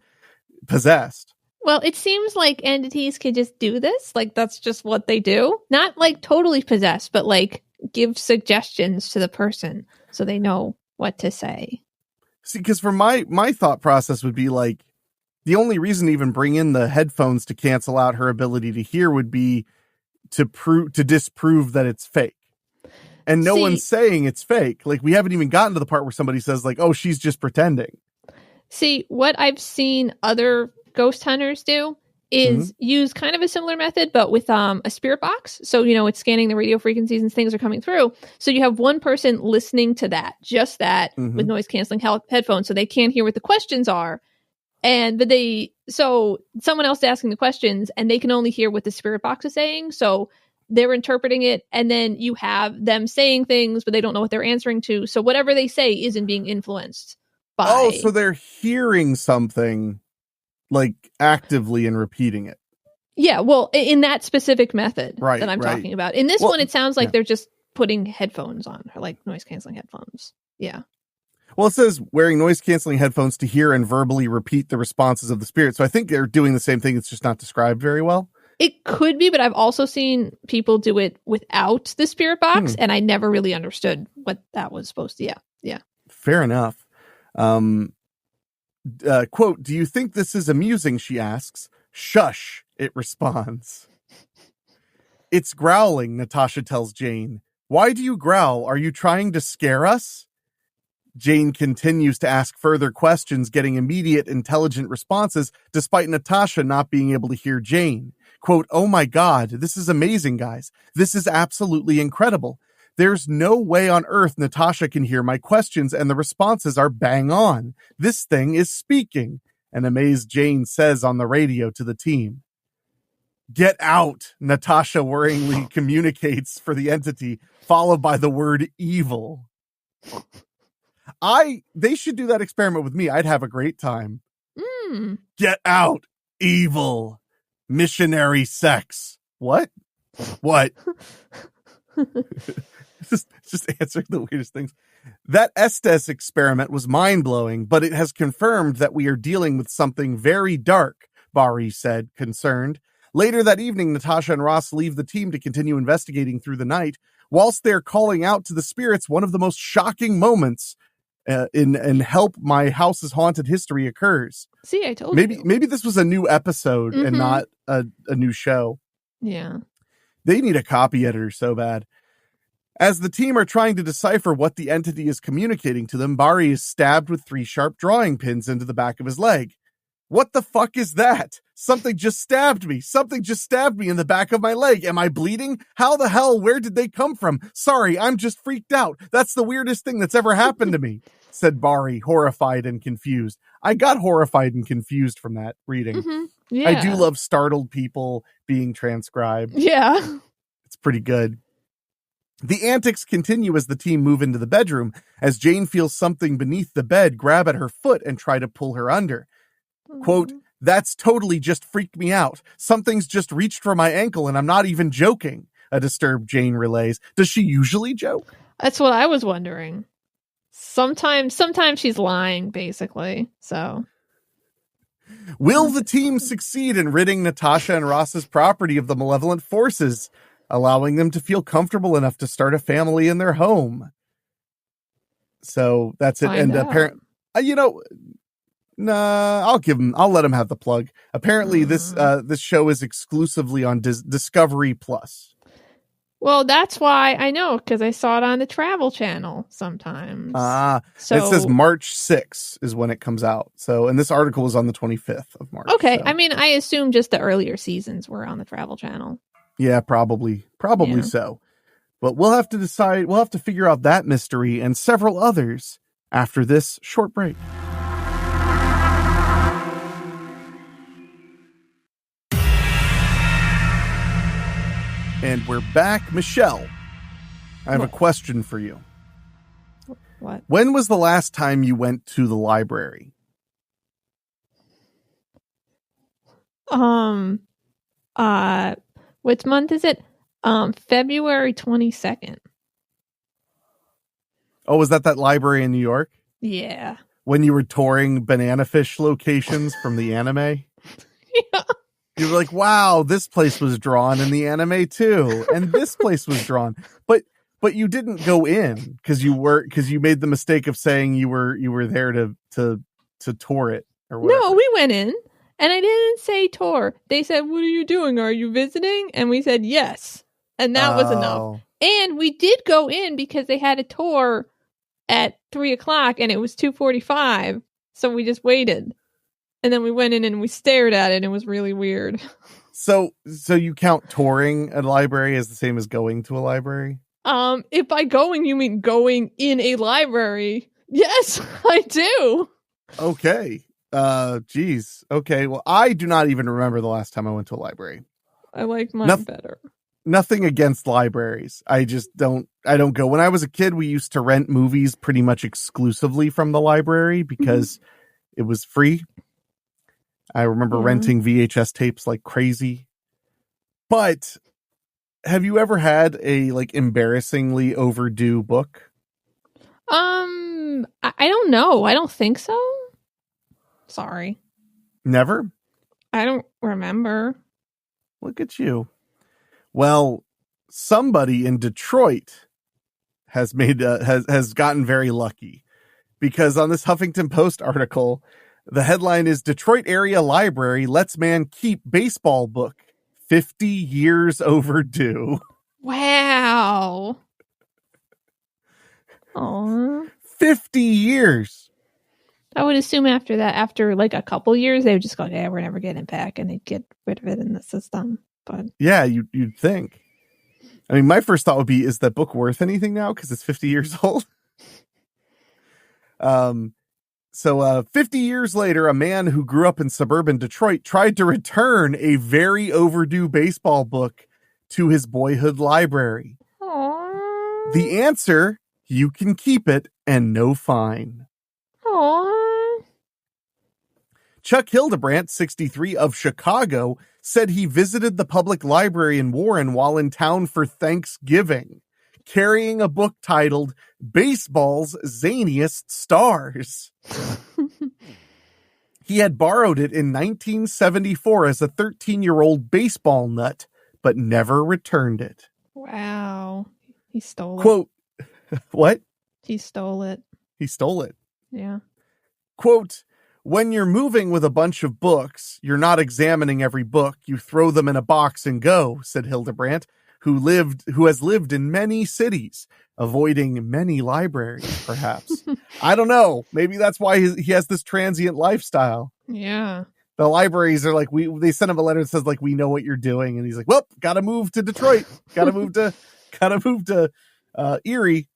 [SPEAKER 1] possessed.
[SPEAKER 3] Well, it seems like entities can just do this. Like, that's just what they do. Not like totally possessed, but like give suggestions to the person so they know what to say.
[SPEAKER 1] See, because for my thought process would be like, the only reason to even bring in the headphones to cancel out her ability to hear would be to disprove that it's fake. And no one's saying it's fake. Like, we haven't even gotten to the part where somebody says like, oh, she's just pretending. See,
[SPEAKER 3] what I've seen other ghost hunters do is use kind of a similar method, but with a spirit box. So, it's scanning the radio frequencies and things are coming through. So you have one person listening to that, just that, with noise canceling headphones. So they can't hear what the questions are. So someone else is asking the questions and they can only hear what the spirit box is saying. So they're interpreting it, and then you have them saying things, but they don't know what they're answering to. So whatever they say isn't being influenced by.
[SPEAKER 1] Oh, so they're hearing something like actively and repeating it.
[SPEAKER 3] Yeah, well, in that specific method that I'm talking about. In this one, it sounds like they're just putting headphones on, or like noise canceling headphones. Yeah.
[SPEAKER 1] Well, it says wearing noise-canceling headphones to hear and verbally repeat the responses of the spirit. So I think they're doing the same thing. It's just not described very well.
[SPEAKER 3] It could be, but I've also seen people do it without the spirit box, and I never really understood what that was supposed to. Yeah.
[SPEAKER 1] Fair enough. Quote, do you think this is amusing, she asks. Shush, it responds. It's growling, Natasha tells Jane. Why do you growl? Are you trying to scare us? Jane continues to ask further questions, getting immediate, intelligent responses, despite Natasha not being able to hear Jane. Quote, oh my God, this is amazing, guys. This is absolutely incredible. There's no way on earth Natasha can hear my questions, and the responses are bang on. This thing is speaking, an amazed Jane says on the radio to the team. Get out, Natasha worryingly communicates for the entity, followed by the word evil. They should do that experiment with me. I'd have a great time. Get out, evil, missionary sex. What? just answering the weirdest things. That Estes experiment was mind-blowing, but it has confirmed that we are dealing with something very dark, Bari said, concerned. Later that evening, Natasha and Ross leave the team to continue investigating through the night. Whilst they're calling out to the spirits, one of the most shocking moments in Help My House is Haunted history occurs.
[SPEAKER 3] See, I told you.
[SPEAKER 1] Maybe this was a new episode and not a new show.
[SPEAKER 3] Yeah.
[SPEAKER 1] They need a copy editor so bad. As the team are trying to decipher what the entity is communicating to them, Bari is stabbed with 3 sharp drawing pins into the back of his leg. What the fuck is that? Something just stabbed me. Something just stabbed me in the back of my leg. Am I bleeding? How the hell? Where did they come from? Sorry, I'm just freaked out. That's the weirdest thing that's ever happened to me, said Bari, horrified and confused. I got horrified and confused from that reading.
[SPEAKER 3] Yeah.
[SPEAKER 1] I do love startled people being transcribed.
[SPEAKER 3] Yeah.
[SPEAKER 1] It's pretty good. The antics continue as the team move into the bedroom, as Jane feels something beneath the bed grab at her foot and try to pull her under. Quote, "That's totally just freaked me out. Something's just reached for my ankle and I'm not even joking," a disturbed Jane relays. Does she usually joke?
[SPEAKER 3] That's what I was wondering. Sometimes she's lying, basically. So,
[SPEAKER 1] will the team succeed in ridding Natasha and Ross's property of the malevolent forces, allowing them to feel comfortable enough to start a family in their home? So that's it. And apparently, I'll let him have the plug. Apparently this show is exclusively on Discovery Plus.
[SPEAKER 3] Well, that's why I know, because I saw it on the Travel Channel sometimes.
[SPEAKER 1] So it says March 6th is when it comes out. So, and this article is on the 25th of March.
[SPEAKER 3] Okay.
[SPEAKER 1] So.
[SPEAKER 3] I mean, I assume just the earlier seasons were on the Travel Channel.
[SPEAKER 1] Yeah, probably so. But we'll have to decide. We'll have to figure out that mystery and several others after this short break. And we're back. Michelle, I have a question for you.
[SPEAKER 3] What?
[SPEAKER 1] When was the last time you went to the library?
[SPEAKER 3] Which month is it? February 22nd.
[SPEAKER 1] Oh, was that library in New York?
[SPEAKER 3] Yeah.
[SPEAKER 1] When you were touring Banana Fish locations from the anime?
[SPEAKER 3] Yeah.
[SPEAKER 1] You were like, wow, this place was drawn in the anime too. And this place was drawn. But you didn't go in because you made the mistake of saying you were there to tour it or whatever.
[SPEAKER 3] No, we went in and I didn't say tour. They said, "What are you doing? Are you visiting?" And we said yes. And that was enough. And we did go in because they had a tour at 3:00 and it was 2:45. So we just waited. And then we went in and we stared at it and it was really weird.
[SPEAKER 1] So you count touring a library as the same as going to a library?
[SPEAKER 3] If by going you mean going in a library, yes, I do.
[SPEAKER 1] Okay. Geez. Okay. Well, I do not even remember the last time I went to a library.
[SPEAKER 3] I like mine better.
[SPEAKER 1] Nothing against libraries. I don't go. When I was a kid, we used to rent movies pretty much exclusively from the library because it was free. I remember renting VHS tapes like crazy. But have you ever had a embarrassingly overdue book?
[SPEAKER 3] I don't know. I don't think so. Sorry.
[SPEAKER 1] Never?
[SPEAKER 3] I don't remember.
[SPEAKER 1] Look at you. Well, somebody in Detroit has gotten very lucky, because on this Huffington Post article, the headline is "Detroit Area Library Lets Man Keep Baseball Book 50 Years Overdue."
[SPEAKER 3] Wow. Aww.
[SPEAKER 1] 50 years.
[SPEAKER 3] I would assume after a couple years, they would just go, "Yeah, we're never getting it back," and they'd get rid of it in the system. But
[SPEAKER 1] yeah, you'd think. I mean, my first thought would be, is that book worth anything now? Because it's 50 years old. So 50 years later, a man who grew up in suburban Detroit tried to return a very overdue baseball book to his boyhood library.
[SPEAKER 3] Aww.
[SPEAKER 1] The answer: you can keep it and no fine.
[SPEAKER 3] Aww.
[SPEAKER 1] Chuck Hildebrandt, 63, of Chicago, said he visited the public library in Warren while in town for Thanksgiving, carrying a book titled "Baseball's Zaniest Stars." He had borrowed it in 1974 as a 13-year-old baseball nut, but never returned it.
[SPEAKER 3] Wow. He stole it.
[SPEAKER 1] Quote, what?
[SPEAKER 3] He stole it.
[SPEAKER 1] He stole it.
[SPEAKER 3] Yeah.
[SPEAKER 1] Quote, when you're moving with a bunch of books, you're not examining every book. You throw them in a box and go, said Hildebrandt, who has lived in many cities, avoiding many libraries, perhaps. I don't know. Maybe that's why he has this transient lifestyle.
[SPEAKER 3] Yeah.
[SPEAKER 1] The libraries are like, they send him a letter that says, like, we know what you're doing. And he's like, well, gotta move to Detroit. Gotta move to Erie.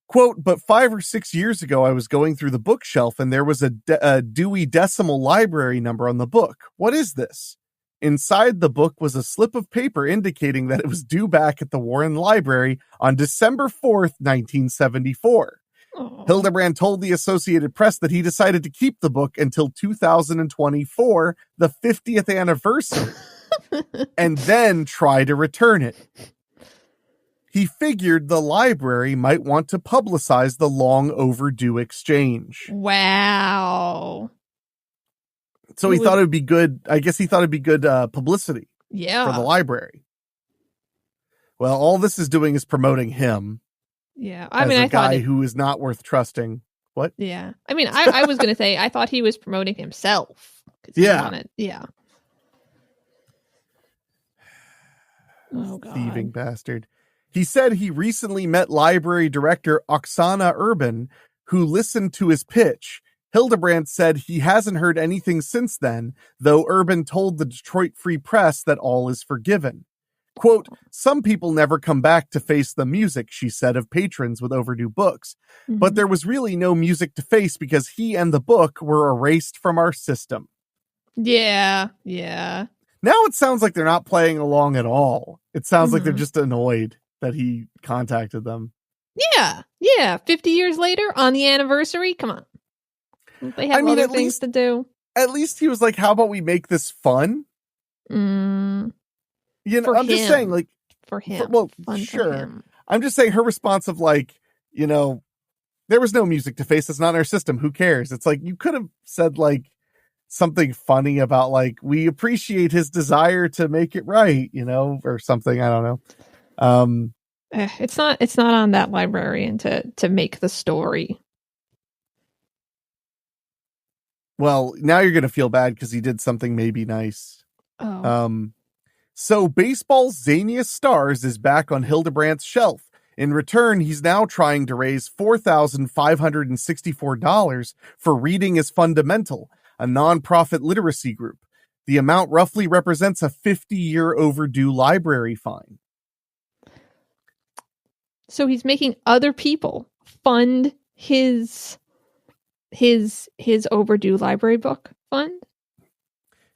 [SPEAKER 1] Quote, but 5 or 6 years ago, I was going through the bookshelf and there was a Dewey Decimal library number on the book. What is this? Inside the book was a slip of paper indicating that it was due back at the Warren Library on December 4th, 1974. Aww. Hildebrandt told the Associated Press that he decided to keep the book until 2024, the 50th anniversary, and then try to return it. He figured the library might want to publicize the long overdue exchange.
[SPEAKER 3] Wow.
[SPEAKER 1] So he thought it'd be good. I guess he thought it'd be good publicity for the library. Well, all this is doing is promoting him.
[SPEAKER 3] Yeah. I mean, I
[SPEAKER 1] thought
[SPEAKER 3] guy
[SPEAKER 1] who is not worth trusting. What?
[SPEAKER 3] Yeah. I mean, I was going to say, I thought he was promoting himself.
[SPEAKER 1] Yeah.
[SPEAKER 3] Yeah. Oh, God.
[SPEAKER 1] Thieving bastard. He said he recently met library director Oksana Urban, who listened to his pitch. Hildebrandt said he hasn't heard anything since then, though Urban told the Detroit Free Press that all is forgiven. Quote, some people never come back to face the music, she said of patrons with overdue books. Mm-hmm. But there was really no music to face because he and the book were erased from our system.
[SPEAKER 3] Yeah, yeah.
[SPEAKER 1] Now it sounds like they're not playing along at all. It sounds like they're just annoyed that he contacted them.
[SPEAKER 3] Yeah. 50 years later on the anniversary, come on. They have other things to do.
[SPEAKER 1] At least he was like, how about we make this fun? You know, I'm just saying, like,
[SPEAKER 3] for him.
[SPEAKER 1] Sure. For him. I'm just saying her response of like, you know, there was no music to face. It's not in our system. Who cares? It's like, you could have said like something funny about like, we appreciate his desire to make it right, you know, or something. I don't know.
[SPEAKER 3] It's not on that librarian to make the story.
[SPEAKER 1] Well, now you're going to feel bad because he did something maybe nice.
[SPEAKER 3] Oh.
[SPEAKER 1] So baseball's zaniest stars is back on Hildebrandt's shelf. In return, he's now trying to raise $4,564 for Reading is Fundamental, a nonprofit literacy group. The amount roughly represents a 50-year overdue library fine.
[SPEAKER 3] So he's making other people fund his overdue library book fund?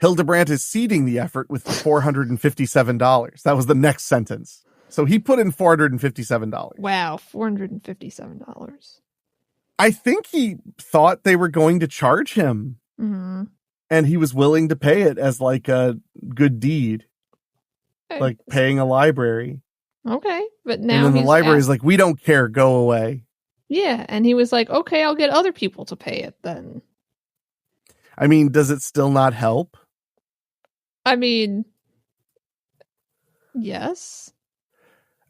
[SPEAKER 1] Hildebrandt is seeding the effort with $457. That was the next sentence. So he put in $457.
[SPEAKER 3] Wow, $457.
[SPEAKER 1] I think he thought they were going to charge him.
[SPEAKER 3] Mm-hmm.
[SPEAKER 1] And he was willing to pay it as like a good deed. Like paying a library.
[SPEAKER 3] Okay, but now
[SPEAKER 1] and then the library's like, we don't care, go away.
[SPEAKER 3] Yeah, and he was like, okay, I'll get other people to pay it then.
[SPEAKER 1] I mean, does it still not help?
[SPEAKER 3] I mean, yes.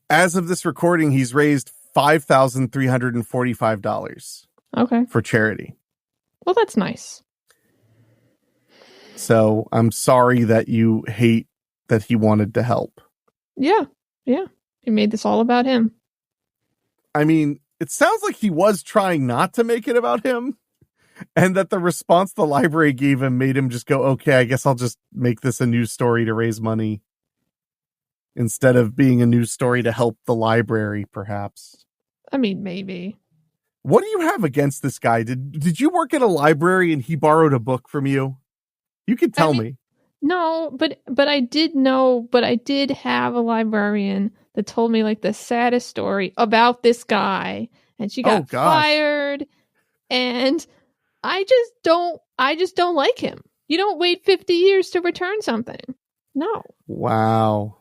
[SPEAKER 1] As of this recording, he's raised $5,345.
[SPEAKER 3] Okay.
[SPEAKER 1] For charity.
[SPEAKER 3] Well, that's nice.
[SPEAKER 1] So I'm sorry that you hate that he wanted to help.
[SPEAKER 3] Yeah. He made this all about him.
[SPEAKER 1] I mean, it sounds like he was trying not to make it about him, and that the response the library gave him made him just go, okay, I guess I'll just make this a news story to raise money instead of being a news story to help the library, perhaps.
[SPEAKER 3] I mean, maybe.
[SPEAKER 1] What do you have against this guy? Did you work at a library and he borrowed a book from you? You could tell me.
[SPEAKER 3] No, but I did have a librarian that told me like the saddest story about this guy, and she got fired, and I just don't like him. You don't wait 50 years to return something. No.
[SPEAKER 1] Wow.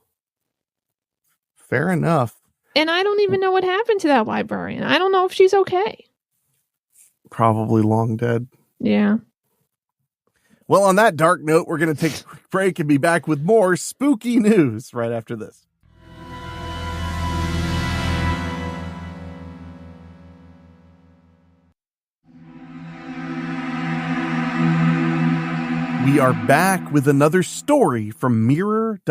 [SPEAKER 1] Fair enough.
[SPEAKER 3] And I don't even know what happened to that librarian. I don't know if she's okay.
[SPEAKER 1] Probably long dead.
[SPEAKER 3] Yeah.
[SPEAKER 1] Well, on that dark note, we're going to take a quick break and be back with more spooky news right after this. we are back with another story from mirror.co.uk.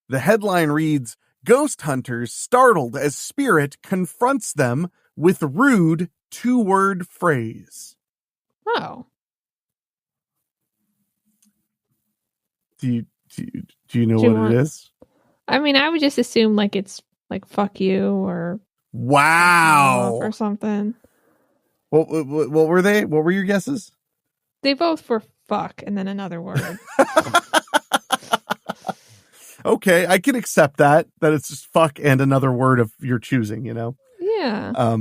[SPEAKER 1] The headline reads, Ghost Hunters startled as spirit confronts them with rude two-word phrase.
[SPEAKER 3] Oh.
[SPEAKER 1] Do you know what it is?
[SPEAKER 3] I mean, I would just assume like it's like fuck you or
[SPEAKER 1] wow
[SPEAKER 3] or something.
[SPEAKER 1] What were they? What were your guesses?
[SPEAKER 3] They both were fuck and then another word.
[SPEAKER 1] Okay, I can accept that it's just fuck and another word of your choosing, you know?
[SPEAKER 3] Yeah.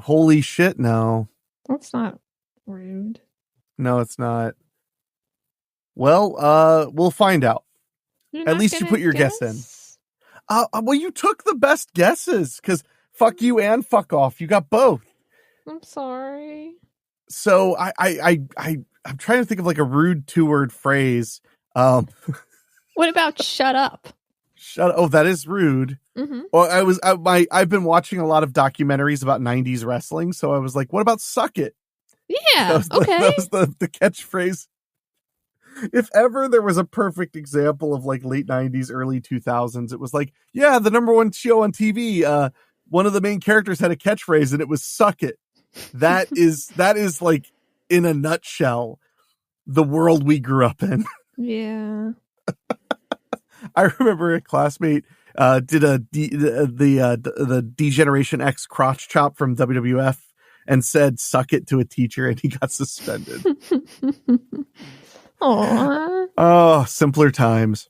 [SPEAKER 1] Holy shit, no.
[SPEAKER 3] That's not rude.
[SPEAKER 1] No, it's not. Well, we'll find out. At least you put your guess in. Well, you took the best guesses, because fuck you and fuck off. You got both.
[SPEAKER 3] I'm sorry.
[SPEAKER 1] So I'm trying to think of like a rude two-word phrase.
[SPEAKER 3] What about shut up?
[SPEAKER 1] Oh, that is rude.
[SPEAKER 3] Mm-hmm.
[SPEAKER 1] Well, I've been watching a lot of documentaries about 90s wrestling, so I was like, what about suck it?
[SPEAKER 3] Yeah, okay.
[SPEAKER 1] That was the catchphrase. If ever there was a perfect example of like late 90s, early 2000s, it was like, yeah, the number one show on TV, one of the main characters had a catchphrase and it was suck it. That is like, in a nutshell, the world we grew up in.
[SPEAKER 3] Yeah.
[SPEAKER 1] I remember a classmate did the D-Generation X crotch chop from WWF and said suck it to a teacher and he got suspended.
[SPEAKER 3] Aww.
[SPEAKER 1] Oh, simpler times.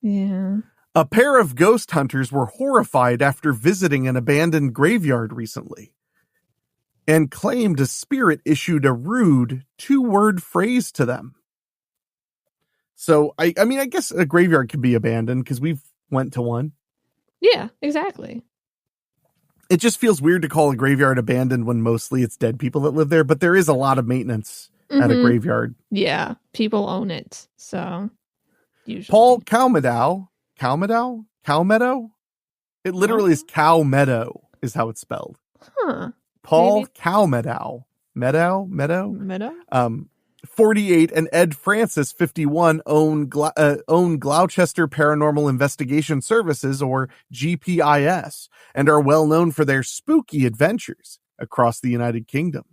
[SPEAKER 3] Yeah.
[SPEAKER 1] A pair of ghost hunters were horrified after visiting an abandoned graveyard recently and claimed a spirit issued a rude two-word phrase to them. So, I mean, I guess a graveyard can be abandoned because we've went to one.
[SPEAKER 3] Yeah, exactly.
[SPEAKER 1] It just feels weird to call a graveyard abandoned when mostly it's dead people that live there, but there is a lot of maintenance at a graveyard.
[SPEAKER 3] Yeah, people own it, so usually.
[SPEAKER 1] Paul Calmedow? It literally is Cow Meadow, is how it's spelled.
[SPEAKER 3] Huh.
[SPEAKER 1] Paul Calmedow. Meadow? 48, and Ed Francis, 51, own Gloucester Paranormal Investigation Services, or GPIS, and are well known for their spooky adventures across the United Kingdom.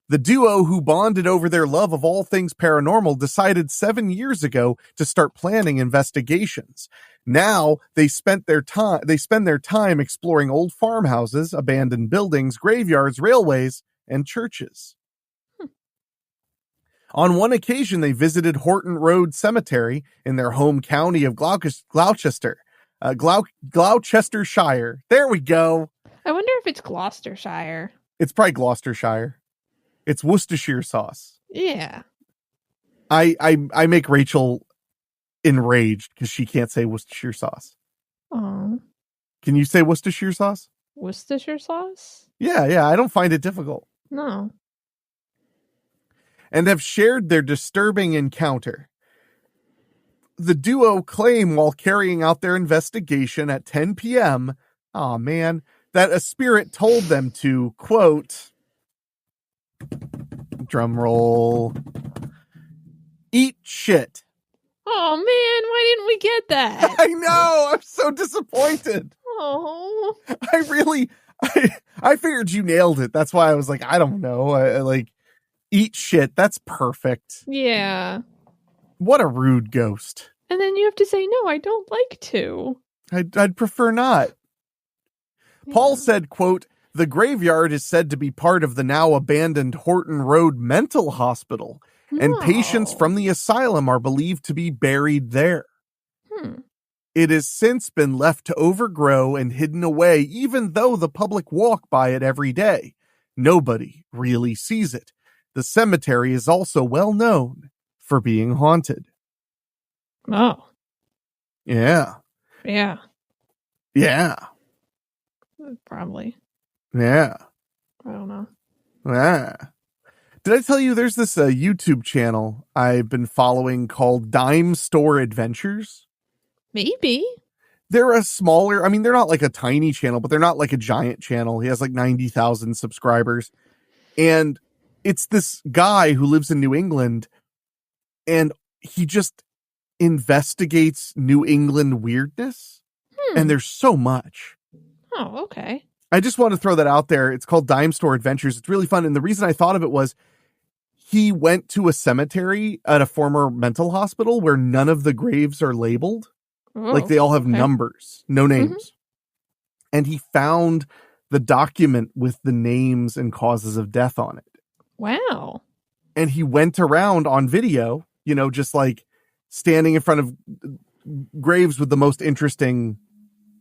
[SPEAKER 1] The duo, who bonded over their love of all things paranormal, decided 7 years ago to start planning investigations. Now they spend their time exploring old farmhouses, abandoned buildings, graveyards, railways, and churches. On one occasion, they visited Horton Road Cemetery in their home county of Gloucestershire. There we go.
[SPEAKER 3] I wonder if it's Gloucestershire.
[SPEAKER 1] It's probably Gloucestershire. It's Worcestershire sauce.
[SPEAKER 3] Yeah.
[SPEAKER 1] I make Rachel enraged because she can't say Worcestershire sauce.
[SPEAKER 3] Oh.
[SPEAKER 1] Can you say Worcestershire sauce?
[SPEAKER 3] Worcestershire sauce?
[SPEAKER 1] Yeah. I don't find it difficult.
[SPEAKER 3] No.
[SPEAKER 1] And have shared their disturbing encounter. The duo claim while carrying out their investigation at 10 p.m., that a spirit told them to, quote, drum roll, eat shit.
[SPEAKER 3] Oh man, why didn't we get that?
[SPEAKER 1] I know, I'm so disappointed.
[SPEAKER 3] Oh.
[SPEAKER 1] I figured you nailed it. That's why I was like, I don't know. I like, eat shit. That's perfect.
[SPEAKER 3] Yeah.
[SPEAKER 1] What a rude ghost.
[SPEAKER 3] And then you have to say, no, I don't like to.
[SPEAKER 1] I'd prefer not. Yeah. Paul said, quote, the graveyard is said to be part of the now abandoned Horton Road Mental Hospital, and patients from the asylum are believed to be buried there. It has since been left to overgrow and hidden away, even though the public walk by it every day. Nobody really sees it. The cemetery is also well known for being haunted.
[SPEAKER 3] Oh.
[SPEAKER 1] Yeah.
[SPEAKER 3] Yeah.
[SPEAKER 1] Yeah.
[SPEAKER 3] Probably.
[SPEAKER 1] Yeah.
[SPEAKER 3] I don't know.
[SPEAKER 1] Yeah. Did I tell you there's this YouTube channel I've been following called Dime Store Adventures?
[SPEAKER 3] Maybe.
[SPEAKER 1] They're a smaller, I mean, they're not like a tiny channel, but they're not like a giant channel. He has like 90,000 subscribers. And it's this guy who lives in New England, and he just investigates New England weirdness. And there's so much.
[SPEAKER 3] Oh, okay.
[SPEAKER 1] I just want to throw that out there. It's called Dime Store Adventures. It's really fun. And the reason I thought of it was he went to a cemetery at a former mental hospital where none of the graves are labeled.
[SPEAKER 3] Oh,
[SPEAKER 1] like they all have numbers, no names.
[SPEAKER 3] Mm-hmm.
[SPEAKER 1] And he found the document with the names and causes of death on it.
[SPEAKER 3] Wow.
[SPEAKER 1] And he went around on video, you know, just like standing in front of graves with the most interesting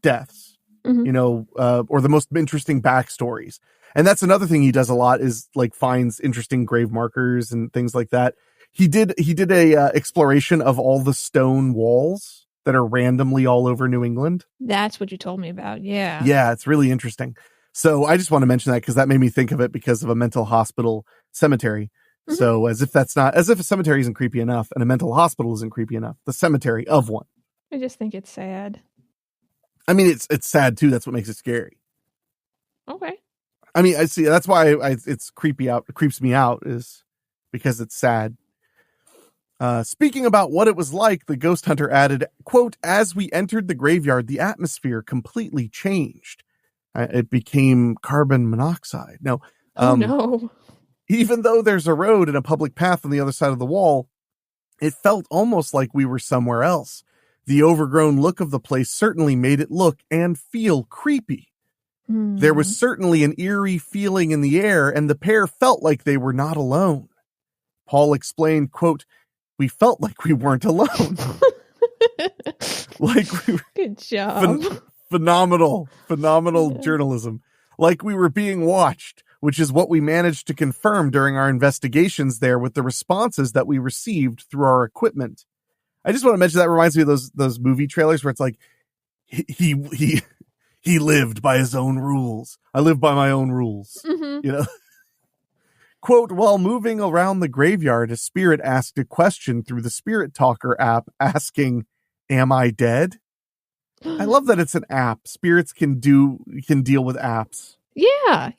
[SPEAKER 1] deaths, you know, or the most interesting backstories. And that's another thing he does a lot, is like finds interesting grave markers and things like that. He did a exploration of all the stone walls that are randomly all over New England.
[SPEAKER 3] That's what you told me about. Yeah.
[SPEAKER 1] Yeah, it's really interesting. So I just want to mention that because that made me think of it because of a mental hospital cemetery. Mm-hmm. So as if a cemetery isn't creepy enough and a mental hospital isn't creepy enough, the cemetery of one.
[SPEAKER 3] I just think it's sad.
[SPEAKER 1] I mean, it's sad too. That's what makes it scary.
[SPEAKER 3] Okay.
[SPEAKER 1] I mean, I see. That's why it's creepy out. It creeps me out is because it's sad. Speaking about what it was like, the ghost hunter added, quote, "As we entered the graveyard, the atmosphere completely changed. It became carbon monoxide." Now,
[SPEAKER 3] no.
[SPEAKER 1] Even though there's a road and a public path on the other side of the wall, it felt almost like we were somewhere else. The overgrown look of the place certainly made it look and feel creepy. There was certainly an eerie feeling in the air, and the pair felt like they were not alone. Paul explained, quote, "We felt like we weren't alone." Like we were,
[SPEAKER 3] good job.
[SPEAKER 1] Phenomenal journalism. Like we were being watched, which is what we managed to confirm during our investigations there with the responses that we received through our equipment. I just want to mention that reminds me of those movie trailers where it's like he lived by his own rules. I live by my own rules. You know. Quote, "While moving around the graveyard, a spirit asked a question through the Spirit Talker app asking, 'Am I dead?'" I love that it's an app. Spirits can deal with apps.
[SPEAKER 3] Yeah,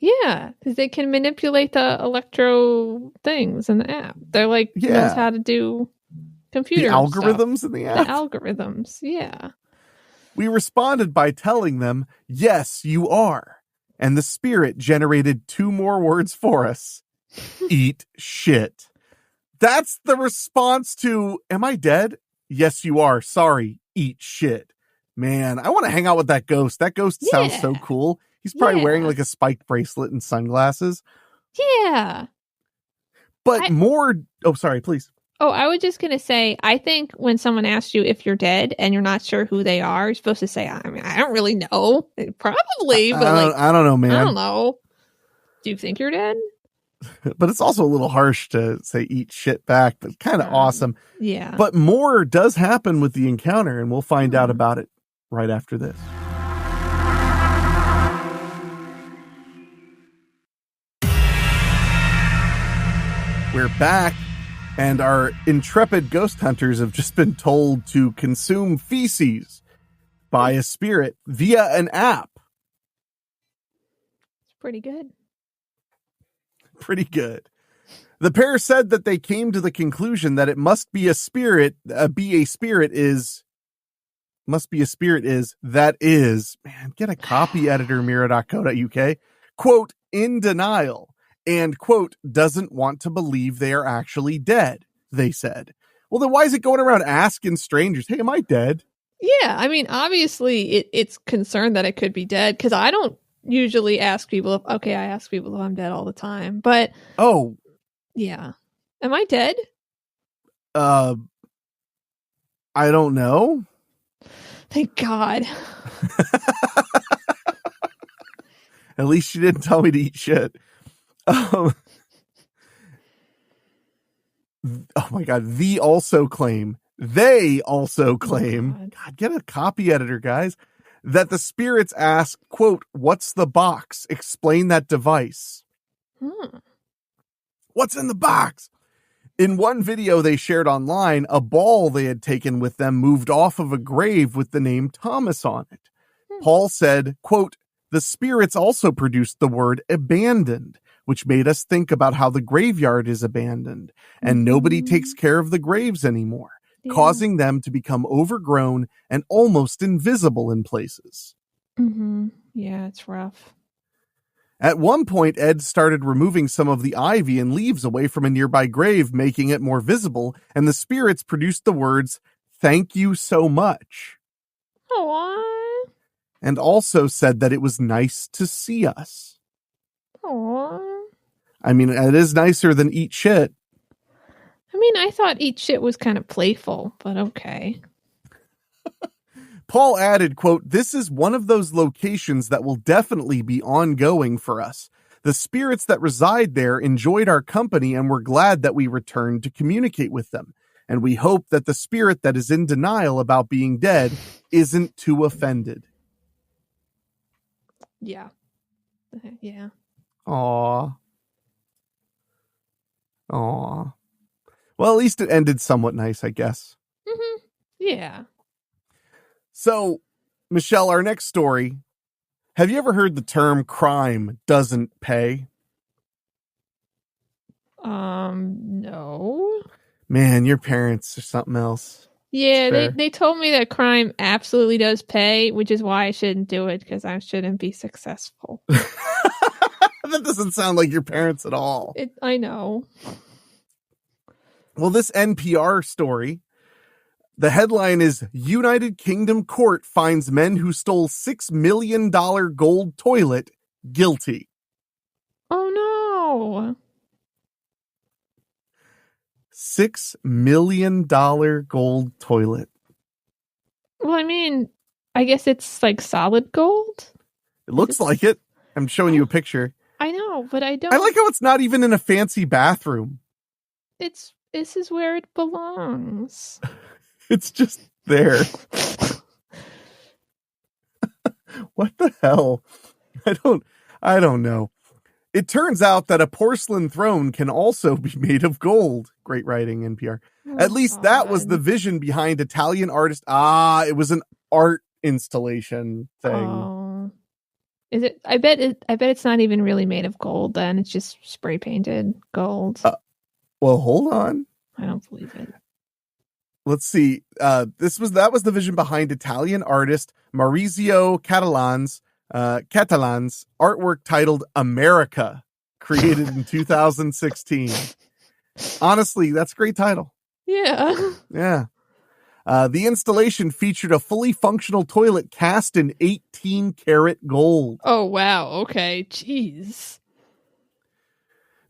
[SPEAKER 3] because they can manipulate the electro things in the app. They're like knows how to do computer
[SPEAKER 1] the algorithms
[SPEAKER 3] stuff.
[SPEAKER 1] in the app.
[SPEAKER 3] The algorithms, yeah.
[SPEAKER 1] We responded by telling them, "Yes, you are," and the spirit generated 2 more words for us: "Eat shit." That's the response to, "Am I dead? Yes, you are. Sorry, eat shit." Man, I want to hang out with that ghost. That ghost sounds so cool. He's probably wearing like a spiked bracelet and sunglasses.
[SPEAKER 3] Yeah.
[SPEAKER 1] But oh, sorry, please.
[SPEAKER 3] Oh, I was just going to say, I think when someone asks you if you're dead and you're not sure who they are, you're supposed to say, I mean, I don't really know. Probably, but
[SPEAKER 1] I don't know, man.
[SPEAKER 3] I don't know. Do you think you're dead?
[SPEAKER 1] But it's also a little harsh to say eat shit back, but kind of awesome.
[SPEAKER 3] Yeah.
[SPEAKER 1] But more does happen with the encounter, and we'll find out about it right after this. We're back, and our intrepid ghost hunters have just been told to consume feces by a spirit via an app.
[SPEAKER 3] It's pretty good.
[SPEAKER 1] Pretty good. The pair said that they came to the conclusion that it must be a spirit, man, get a copy editor, mira.co.uk, quote, "in denial," and, quote, "doesn't want to believe they are actually dead," they said. Well, then why is it going around asking strangers, "Hey, am I dead?"
[SPEAKER 3] Yeah, I mean, obviously it's concerned that it could be dead, because I don't usually ask people I ask people if I'm dead all the time, but yeah. Am I dead?
[SPEAKER 1] I don't know.
[SPEAKER 3] Thank God.
[SPEAKER 1] At least she didn't tell me to eat shit. Oh my God. They also claim, God, get a copy editor, guys, that the spirits ask, quote, "What's the box? Explain that device." What's in the box? In one video they shared online, a ball they had taken with them moved off of a grave with the name Thomas on it. Paul said, quote, the spirits also produced the word abandoned, which made us think about how the graveyard is abandoned and nobody takes care of the graves anymore, causing them to become overgrown and almost invisible in places.
[SPEAKER 3] Yeah, it's rough.
[SPEAKER 1] At one point, Ed started removing some of the ivy and leaves away from a nearby grave, making it more visible, and the spirits produced the words, thank you so much.
[SPEAKER 3] Aww.
[SPEAKER 1] And also said that it was nice to see us.
[SPEAKER 3] Aww.
[SPEAKER 1] I mean, it is nicer than eat shit.
[SPEAKER 3] I mean, I thought eat shit was kind of playful, but okay.
[SPEAKER 1] Paul added, quote, this is one of those locations that will definitely be ongoing for us. The spirits that reside there enjoyed our company and were glad that we returned to communicate with them. And we hope that the spirit that is in denial about being dead isn't too offended.
[SPEAKER 3] Yeah. Yeah.
[SPEAKER 1] Aw. Well, at least it ended somewhat nice, I guess.
[SPEAKER 3] Yeah.
[SPEAKER 1] So, Michelle, our next story. Have you ever heard the term crime doesn't pay?
[SPEAKER 3] No.
[SPEAKER 1] Man, your parents are something else.
[SPEAKER 3] Yeah, they told me that crime absolutely does pay, which is why I shouldn't do it, because I shouldn't be successful.
[SPEAKER 1] That doesn't sound like your parents at all.
[SPEAKER 3] I know.
[SPEAKER 1] Well, this NPR story, the headline is United Kingdom Court finds men who stole $6 million gold toilet guilty.
[SPEAKER 3] Oh, no.
[SPEAKER 1] $6 million gold toilet.
[SPEAKER 3] Well, I mean, I guess it's like solid gold.
[SPEAKER 1] It looks like it. I'm showing you a picture.
[SPEAKER 3] I know, but I don't.
[SPEAKER 1] I like how it's not even in a fancy bathroom.
[SPEAKER 3] This is where it belongs.
[SPEAKER 1] It's just there. What the hell? I don't know. It turns out that a porcelain throne can also be made of gold. Great writing, NPR. At least that was the vision behind Italian artist. It was an art installation thing.
[SPEAKER 3] Oh. Is it? I bet it's not even really made of gold then. It's just spray painted gold.
[SPEAKER 1] Well, hold on.
[SPEAKER 3] I don't believe it.
[SPEAKER 1] Let's see. That was the vision behind Italian artist Maurizio Catalan's artwork titled America, created in 2016. Honestly, that's a great title.
[SPEAKER 3] Yeah.
[SPEAKER 1] Yeah. The installation featured a fully functional toilet cast in 18-karat gold.
[SPEAKER 3] Oh, wow. Okay. Jeez.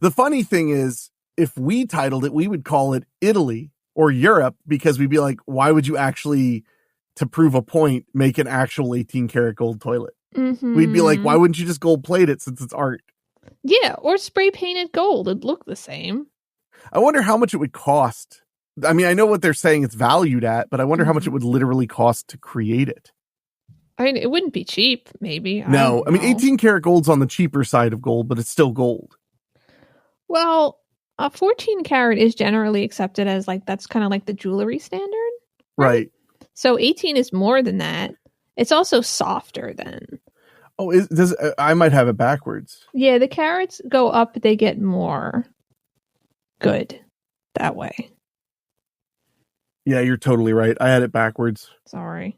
[SPEAKER 1] The funny thing is, if we titled it, we would call it Italy or Europe, because we'd be like, why would you actually, to prove a point, make an actual 18-karat gold toilet? We'd be like, why wouldn't you just gold plate it since it's art?
[SPEAKER 3] Yeah, or spray painted gold. It'd look the same.
[SPEAKER 1] I wonder how much it would cost. I mean, I know what they're saying it's valued at, but I wonder how much it would literally cost to create it.
[SPEAKER 3] I mean, it wouldn't be cheap, maybe.
[SPEAKER 1] No, I mean, 18-karat gold's on the cheaper side of gold, but it's still gold.
[SPEAKER 3] Well, a 14-karat is generally accepted as that's kind of like the jewelry standard.
[SPEAKER 1] Right.
[SPEAKER 3] So 18 is more than that. It's also softer then.
[SPEAKER 1] Oh, I might have it backwards.
[SPEAKER 3] Yeah, the carats go up, they get more good that way.
[SPEAKER 1] Yeah, you're totally right. I had it backwards.
[SPEAKER 3] Sorry.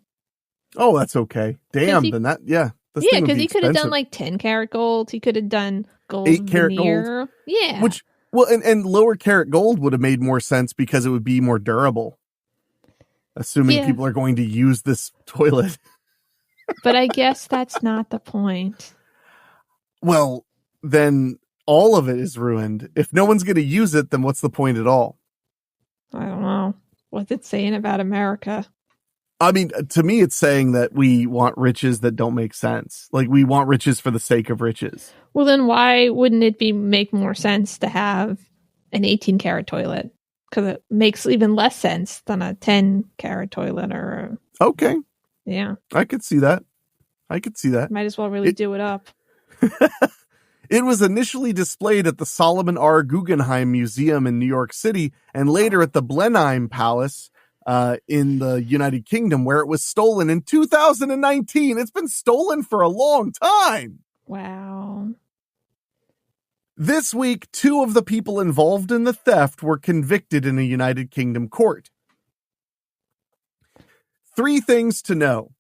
[SPEAKER 1] Oh, that's okay. Damn, then that, yeah.
[SPEAKER 3] Yeah, because he could have done 10-karat gold. He could have done gold
[SPEAKER 1] 8-karat
[SPEAKER 3] veneer.
[SPEAKER 1] gold.
[SPEAKER 3] Yeah.
[SPEAKER 1] Well, and lower karat gold would have made more sense because it would be more durable. Assuming people are going to use this toilet.
[SPEAKER 3] But I guess that's not the point.
[SPEAKER 1] Well, then all of it is ruined. If no one's going to use it, then what's the point at all?
[SPEAKER 3] I don't know. What's it saying about America?
[SPEAKER 1] I mean, to me, it's saying that we want riches that don't make sense. Like, we want riches for the sake of riches.
[SPEAKER 3] Well, then why wouldn't it make more sense to have an 18-karat toilet? Because it makes even less sense than a 10-karat toilet or
[SPEAKER 1] Okay.
[SPEAKER 3] Yeah.
[SPEAKER 1] I could see that.
[SPEAKER 3] Might as well really do it up.
[SPEAKER 1] It was initially displayed at the Solomon R. Guggenheim Museum in New York City and later at the Blenheim Palace in the United Kingdom, where it was stolen in 2019. It's been stolen for a long time.
[SPEAKER 3] Wow.
[SPEAKER 1] This week, 2 of the people involved in the theft were convicted in a United Kingdom court. 3 things to know.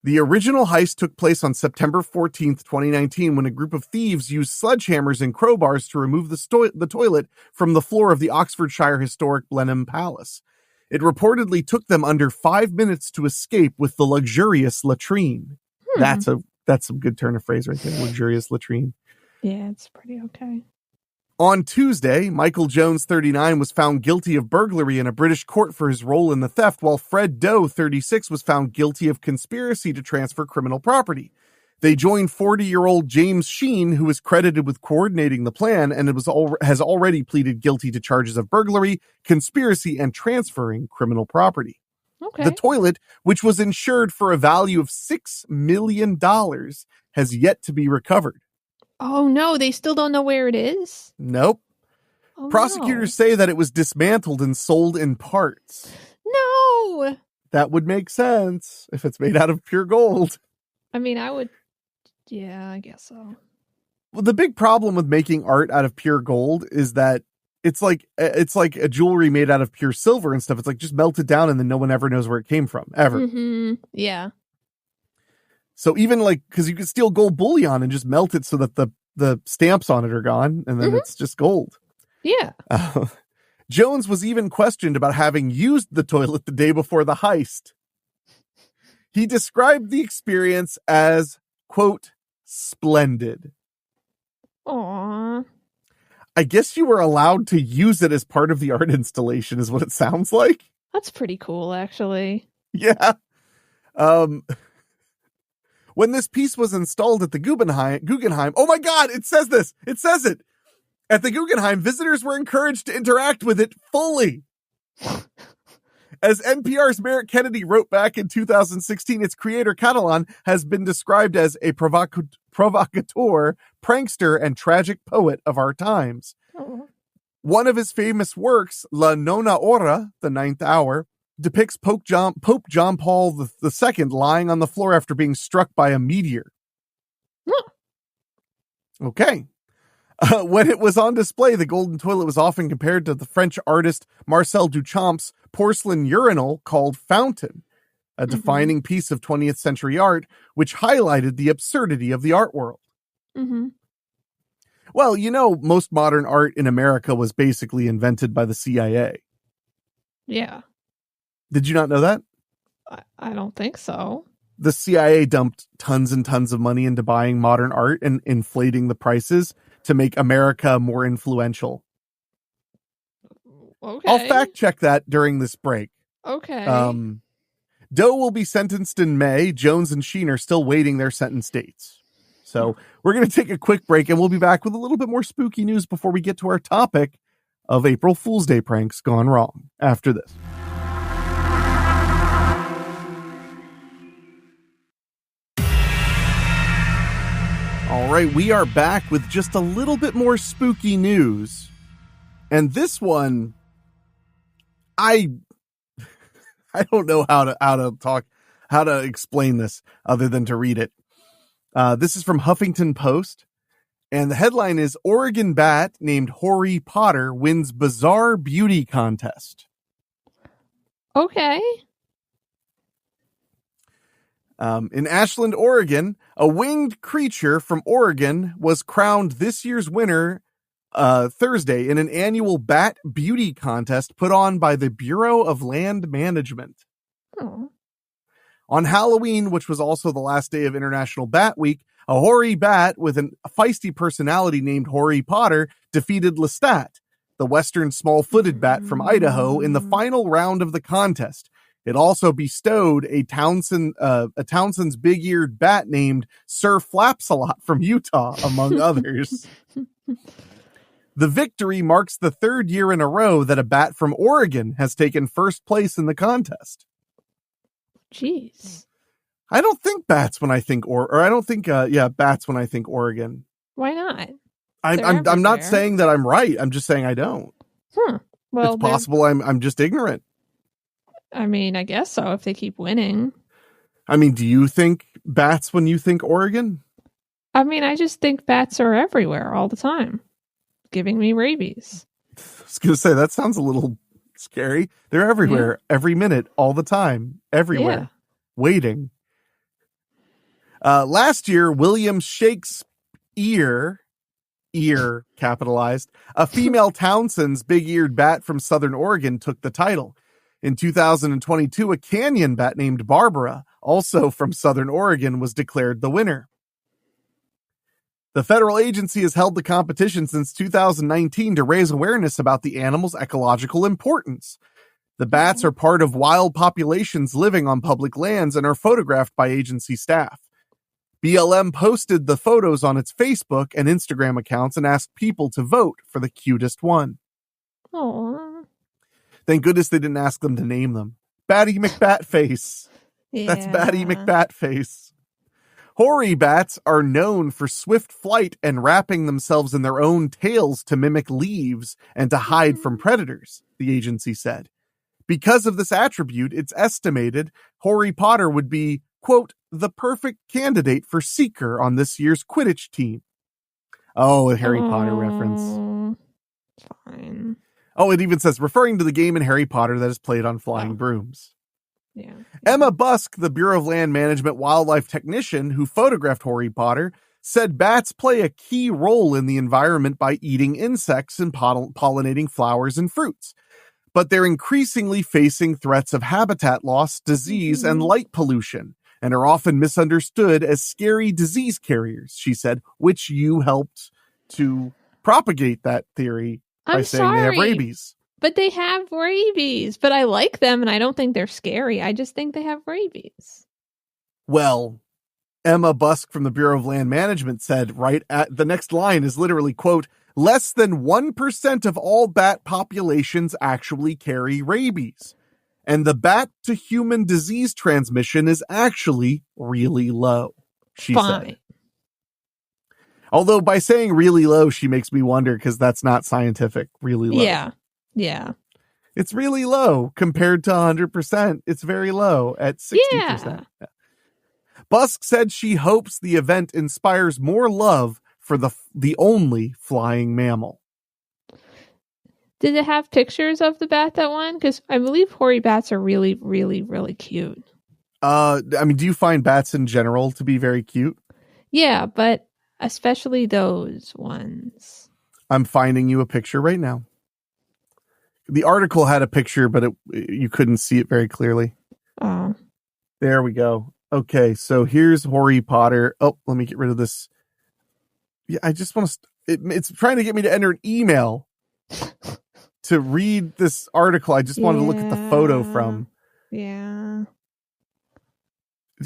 [SPEAKER 1] The original heist took place on September 14th, 2019, when a group of thieves used sledgehammers and crowbars to remove the toilet from the floor of the Oxfordshire historic Blenheim Palace. It reportedly took them under 5 minutes to escape with the luxurious latrine. That's a good turn of phrase right there, luxurious latrine.
[SPEAKER 3] Yeah, it's pretty okay.
[SPEAKER 1] On Tuesday, Michael Jones, 39, was found guilty of burglary in a British court for his role in the theft, while Fred Doe, 36, was found guilty of conspiracy to transfer criminal property. They joined 40-year-old James Sheen, who is credited with coordinating the plan and has already pleaded guilty to charges of burglary, conspiracy, and transferring criminal property.
[SPEAKER 3] Okay.
[SPEAKER 1] The toilet, which was insured for a value of $6 million, has yet to be recovered.
[SPEAKER 3] Oh, no, they still don't know where it is?
[SPEAKER 1] Nope.
[SPEAKER 3] Oh,
[SPEAKER 1] Prosecutors say that it was dismantled and sold in parts.
[SPEAKER 3] No!
[SPEAKER 1] That would make sense if it's made out of pure gold.
[SPEAKER 3] I mean, yeah, I guess so.
[SPEAKER 1] Well, the big problem with making art out of pure gold is that it's like a jewelry made out of pure silver and stuff. It's like just melt it down and then no one ever knows where it came from, ever.
[SPEAKER 3] Mm-hmm. Yeah.
[SPEAKER 1] So even because you could steal gold bullion and just melt it so that the stamps on it are gone, and then it's just gold.
[SPEAKER 3] Yeah.
[SPEAKER 1] Jones was even questioned about having used the toilet the day before the heist. He described the experience as, quote, splendid.
[SPEAKER 3] Aww.
[SPEAKER 1] I guess you were allowed to use it as part of the art installation, is what it sounds like.
[SPEAKER 3] That's pretty cool, actually.
[SPEAKER 1] Yeah. When this piece was installed at the Guggenheim, oh my God, it says this. It says it. At the Guggenheim, visitors were encouraged to interact with it fully. As NPR's Merritt Kennedy wrote back in 2016, its creator, Catalan, has been described as a provocateur, prankster, and tragic poet of our times.
[SPEAKER 3] Oh.
[SPEAKER 1] One of his famous works, La Nona Hora, the Ninth Hour, depicts Pope John Paul II lying on the floor after being struck by a meteor. Okay. When it was on display, the golden toilet was often compared to the French artist Marcel Duchamp's porcelain urinal called Fountain, a defining piece of 20th century art, which highlighted the absurdity of the art world.
[SPEAKER 3] Mm-hmm.
[SPEAKER 1] Well, most modern art in America was basically invented by the CIA.
[SPEAKER 3] Yeah.
[SPEAKER 1] Did you not know that?
[SPEAKER 3] I don't think so.
[SPEAKER 1] The CIA dumped tons and tons of money into buying modern art and inflating the prices to make America more influential.
[SPEAKER 3] Okay.
[SPEAKER 1] I'll fact check that during this break.
[SPEAKER 3] Okay.
[SPEAKER 1] Doe will be sentenced in May. Jones and Sheen are still waiting their sentence dates. So we're going to take a quick break and we'll be back with a little bit more spooky news before we get to our topic of April Fool's Day pranks gone wrong after this. All right, we are back with just a little bit more spooky news. And this one, I don't know how to explain this other than to read it. This is from Huffington Post, and the headline is Oregon bat named Harry Potter wins bizarre beauty contest.
[SPEAKER 3] Okay.
[SPEAKER 1] In Ashland, Oregon, a winged creature from Oregon was crowned this year's winner Thursday in an annual bat beauty contest put on by the Bureau of Land Management.
[SPEAKER 3] Oh.
[SPEAKER 1] On Halloween, which was also the last day of International Bat Week, a hoary bat with a feisty personality named Harry Potter defeated Lestat, the western small-footed bat from Idaho, in the final round of the contest. It also bestowed a Townsend's big-eared bat named Sir Flapsalot from Utah, among others. The victory marks the third year in a row that a bat from Oregon has taken first place in the contest.
[SPEAKER 3] Jeez.
[SPEAKER 1] I don't think bats when I think bats when I think Oregon.
[SPEAKER 3] Why not?
[SPEAKER 1] I'm not saying that I'm right. I'm just saying I don't.
[SPEAKER 3] Well,
[SPEAKER 1] it's possible I'm just ignorant.
[SPEAKER 3] I mean, I guess so if they keep winning.
[SPEAKER 1] I mean, do you think bats when you think Oregon?
[SPEAKER 3] I mean, I just think bats are everywhere all the time, giving me rabies.
[SPEAKER 1] I was going to say, that sounds a little scary. They're everywhere, every minute, all the time, everywhere, waiting. Last year, William Shakespeare, ear capitalized, a female Townsend's big-eared bat from Southern Oregon took the title. In 2022, a canyon bat named Barbara, also from Southern Oregon, was declared the winner. The federal agency has held the competition since 2019 to raise awareness about the animal's ecological importance. The bats are part of wild populations living on public lands and are photographed by agency staff. BLM posted the photos on its Facebook and Instagram accounts and asked people to vote for the cutest one.
[SPEAKER 3] Aww.
[SPEAKER 1] Thank goodness they didn't ask them to name them. Batty McBatface. That's Batty McBatface. Hoary bats are known for swift flight and wrapping themselves in their own tails to mimic leaves and to hide from predators, the agency said. Because of this attribute, it's estimated Harry Potter would be, quote, the perfect candidate for Seeker on this year's Quidditch team. Oh, a Harry Potter reference.
[SPEAKER 3] Fine.
[SPEAKER 1] Oh, it even says, referring to the game in Harry Potter that is played on flying brooms.
[SPEAKER 3] Yeah.
[SPEAKER 1] Emma Busk, the Bureau of Land Management wildlife technician who photographed Harry Potter, said bats play a key role in the environment by eating insects and pollinating flowers and fruits. But they're increasingly facing threats of habitat loss, disease, and light pollution, and are often misunderstood as scary disease carriers, she said, which you helped to propagate that theory by saying they have rabies.
[SPEAKER 3] But they have rabies. But I like them, and I don't think they're scary. I just think they have rabies.
[SPEAKER 1] Well, Emma Busk from the Bureau of Land Management said right at the next line is literally, quote, less than 1% of all bat populations actually carry rabies. And the bat-to-human disease transmission is actually really low, she said. Although by saying really low, she makes me wonder because that's not scientific, really low.
[SPEAKER 3] Yeah.
[SPEAKER 1] It's really low compared to 100%. It's very low at 60%. Yeah. Busk said she hopes the event inspires more love for the only flying mammal.
[SPEAKER 3] Did it have pictures of the bat that won? Because I believe hoary bats are really, really, really cute.
[SPEAKER 1] I mean, do you find bats in general to be very cute?
[SPEAKER 3] Yeah, but especially those ones.
[SPEAKER 1] I'm finding you a picture right now. The article had a picture, but you couldn't see it very clearly.
[SPEAKER 3] Oh.
[SPEAKER 1] There we go. Okay, so here's Harry Potter. Oh, let me get rid of this. Yeah, I just want to... It's trying to get me to enter an email to read this article. I just wanted to look at the photo from.
[SPEAKER 3] Yeah.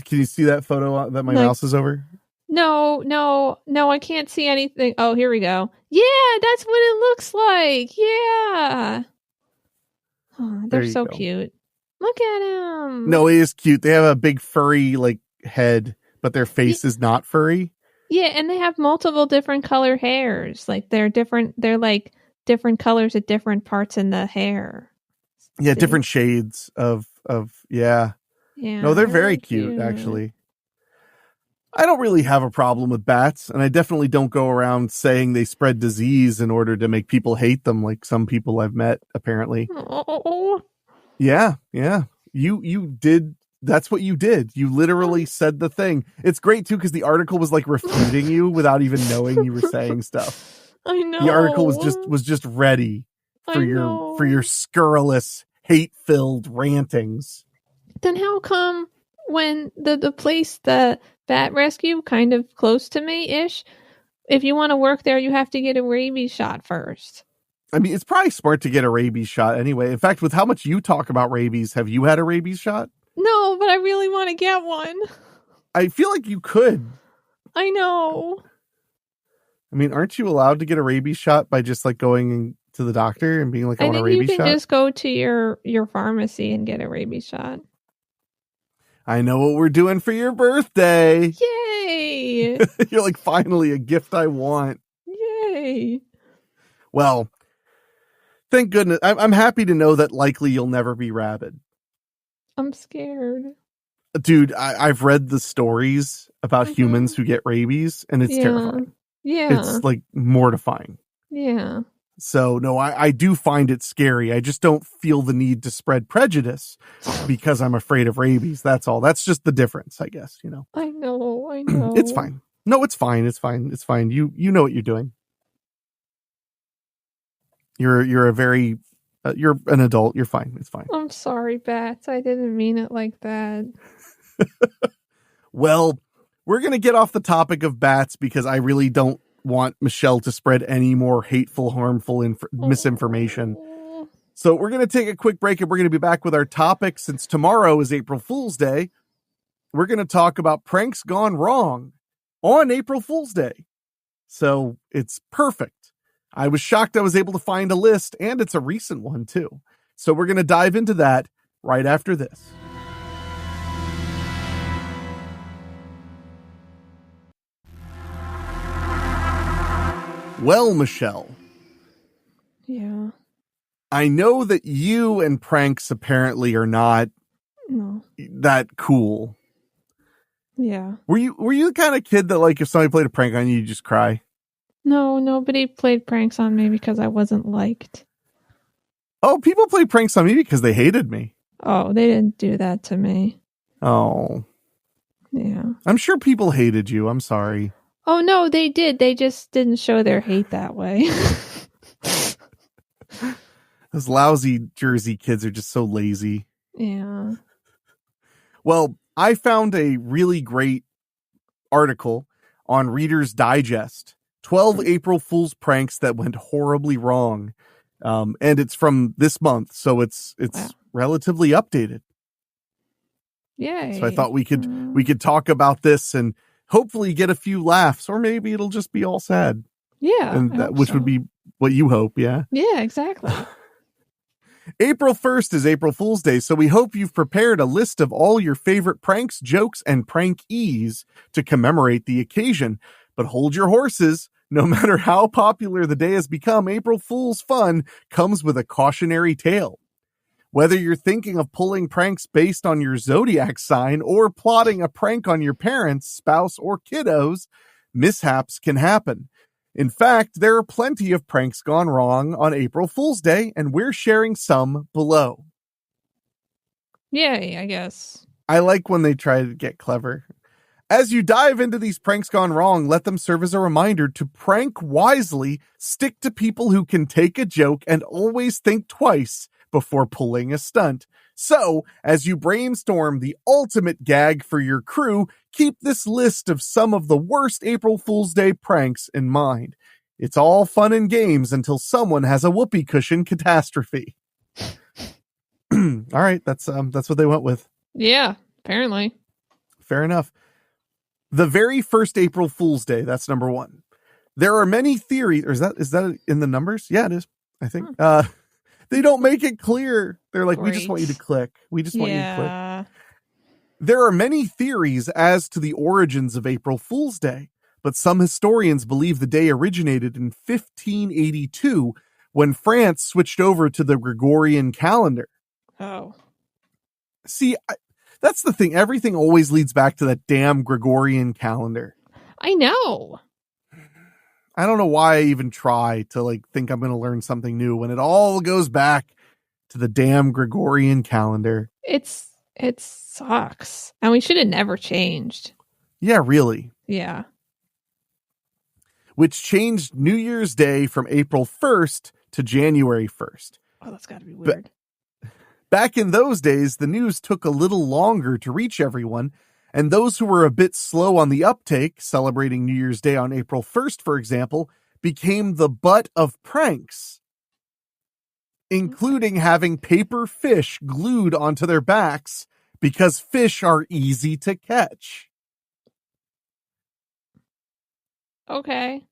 [SPEAKER 1] Can you see that photo that my mouse is over?
[SPEAKER 3] No, I can't see anything. Oh, here we go. Yeah, that's what it looks like. Yeah. Oh, they're so cute. Look at him.
[SPEAKER 1] No, it is cute. They have a big furry head, but their face is not furry.
[SPEAKER 3] Yeah, and they have multiple different color hairs. They're different. They're different colors at different parts in the hair.
[SPEAKER 1] Yeah, different shades of yeah.
[SPEAKER 3] Yeah.
[SPEAKER 1] No, they're very cute, actually. I don't really have a problem with bats, and I definitely don't go around saying they spread disease in order to make people hate them like some people I've met, apparently.
[SPEAKER 3] Oh.
[SPEAKER 1] Yeah. You did. That's what you did. You literally said the thing. It's great, too, because the article was refuting you without even knowing you were saying stuff.
[SPEAKER 3] I know.
[SPEAKER 1] The article was just ready for your scurrilous, hate-filled rantings.
[SPEAKER 3] Then how come when the place, the bat rescue, kind of close to me-ish, if you want to work there, you have to get a rabies shot first?
[SPEAKER 1] I mean, it's probably smart to get a rabies shot anyway. In fact, with how much you talk about rabies, have you had a rabies shot?
[SPEAKER 3] No, but I really want to get one.
[SPEAKER 1] I feel like you could.
[SPEAKER 3] I know.
[SPEAKER 1] I mean, aren't you allowed to get a rabies shot by just going to the doctor and being like, I want a rabies shot?
[SPEAKER 3] You can just go to your pharmacy and get a rabies shot.
[SPEAKER 1] I know what we're doing for your birthday.
[SPEAKER 3] Yay! Yay!
[SPEAKER 1] You're like, finally, a gift I want.
[SPEAKER 3] Yay!
[SPEAKER 1] Well, thank goodness. I'm happy to know that likely you'll never be rabid.
[SPEAKER 3] I'm scared.
[SPEAKER 1] Dude, I've read the stories about humans who get rabies, and it's terrifying.
[SPEAKER 3] Yeah.
[SPEAKER 1] It's like mortifying.
[SPEAKER 3] Yeah.
[SPEAKER 1] So, no, I do find it scary. I just don't feel the need to spread prejudice because I'm afraid of rabies. That's all. That's just the difference, I guess, you know.
[SPEAKER 3] I know.
[SPEAKER 1] It's fine. No, it's fine. It's fine. It's fine. You know what you're doing. You're a very you're an adult. You're fine. It's fine.
[SPEAKER 3] I'm sorry, Bats. I didn't mean it like that.
[SPEAKER 1] Well, we're going to get off the topic of bats because I really don't want Michelle to spread any more hateful, harmful misinformation. So we're going to take a quick break and we're going to be back with our topic. Since tomorrow is April Fool's Day, we're going to talk about pranks gone wrong on April Fool's Day. So it's perfect. I was shocked I was able to find a list, and it's a recent one too. So we're going to dive into that right after this. Well, Michelle.
[SPEAKER 3] Yeah.
[SPEAKER 1] I know that you and pranks apparently are not that cool.
[SPEAKER 3] Yeah.
[SPEAKER 1] Were you the kind of kid that, like, if somebody played a prank on you, you just cry?
[SPEAKER 3] No, nobody played pranks on me because I wasn't liked.
[SPEAKER 1] Oh, people played pranks on me because they hated me.
[SPEAKER 3] Oh, they didn't do that to me.
[SPEAKER 1] Oh.
[SPEAKER 3] Yeah.
[SPEAKER 1] I'm sure people hated you. I'm sorry.
[SPEAKER 3] Oh, no, they did. They just didn't show their hate that way.
[SPEAKER 1] Those lousy Jersey kids are just so lazy.
[SPEAKER 3] Yeah.
[SPEAKER 1] Well, I found a really great article on Reader's Digest. 12 April Fool's pranks that went horribly wrong. And it's from this month, so it's
[SPEAKER 3] Wow.
[SPEAKER 1] relatively updated.
[SPEAKER 3] Yay.
[SPEAKER 1] So I thought we could talk about this and hopefully get a few laughs, or maybe it'll just be all sad.
[SPEAKER 3] Yeah.
[SPEAKER 1] And which would be what you hope, yeah?
[SPEAKER 3] Yeah, exactly.
[SPEAKER 1] April 1st is April Fool's Day, so we hope you've prepared a list of all your favorite pranks, jokes, and prankees to commemorate the occasion. But hold your horses. No matter how popular the day has become, April Fool's fun comes with a cautionary tale. Whether you're thinking of pulling pranks based on your zodiac sign or plotting a prank on your parents, spouse, or kiddos, mishaps can happen. In fact, there are plenty of pranks gone wrong on April Fool's Day, and we're sharing some below.
[SPEAKER 3] Yay, I guess.
[SPEAKER 1] I like when they try to get clever. As you dive into these pranks gone wrong, let them serve as a reminder to prank wisely, stick to people who can take a joke, and always think twice before pulling a stunt. So, as you brainstorm the ultimate gag for your crew, keep this list of some of the worst April Fool's Day pranks in mind. It's all fun and games until someone has a whoopee cushion catastrophe. All right, that's what they went with.
[SPEAKER 3] Yeah, apparently.
[SPEAKER 1] Fair enough. The very first April Fool's Day, that's number one. There are many theories, or is that in the numbers? Yeah, it is, I think. They don't make it clear. They're like, we just want you to click. We just want you to click. There are many theories as to the origins of April Fool's Day, but some historians believe the day originated in 1582 when France switched over to the Gregorian calendar.
[SPEAKER 3] Oh.
[SPEAKER 1] See, that's the thing. Everything always leads back to that damn Gregorian calendar.
[SPEAKER 3] I know.
[SPEAKER 1] I don't know why I even try to think I'm going to learn something new when it all goes back to the damn Gregorian calendar.
[SPEAKER 3] It sucks. And we should have never changed.
[SPEAKER 1] Yeah, really.
[SPEAKER 3] Yeah.
[SPEAKER 1] Which changed New Year's Day from April 1st to January 1st.
[SPEAKER 3] Oh, that's got to be weird.
[SPEAKER 1] Back in those days, the news took a little longer to reach everyone, and those who were a bit slow on the uptake, celebrating New Year's Day on April 1st, for example, became the butt of pranks, including having paper fish glued onto their backs because fish are easy to catch.
[SPEAKER 3] Okay.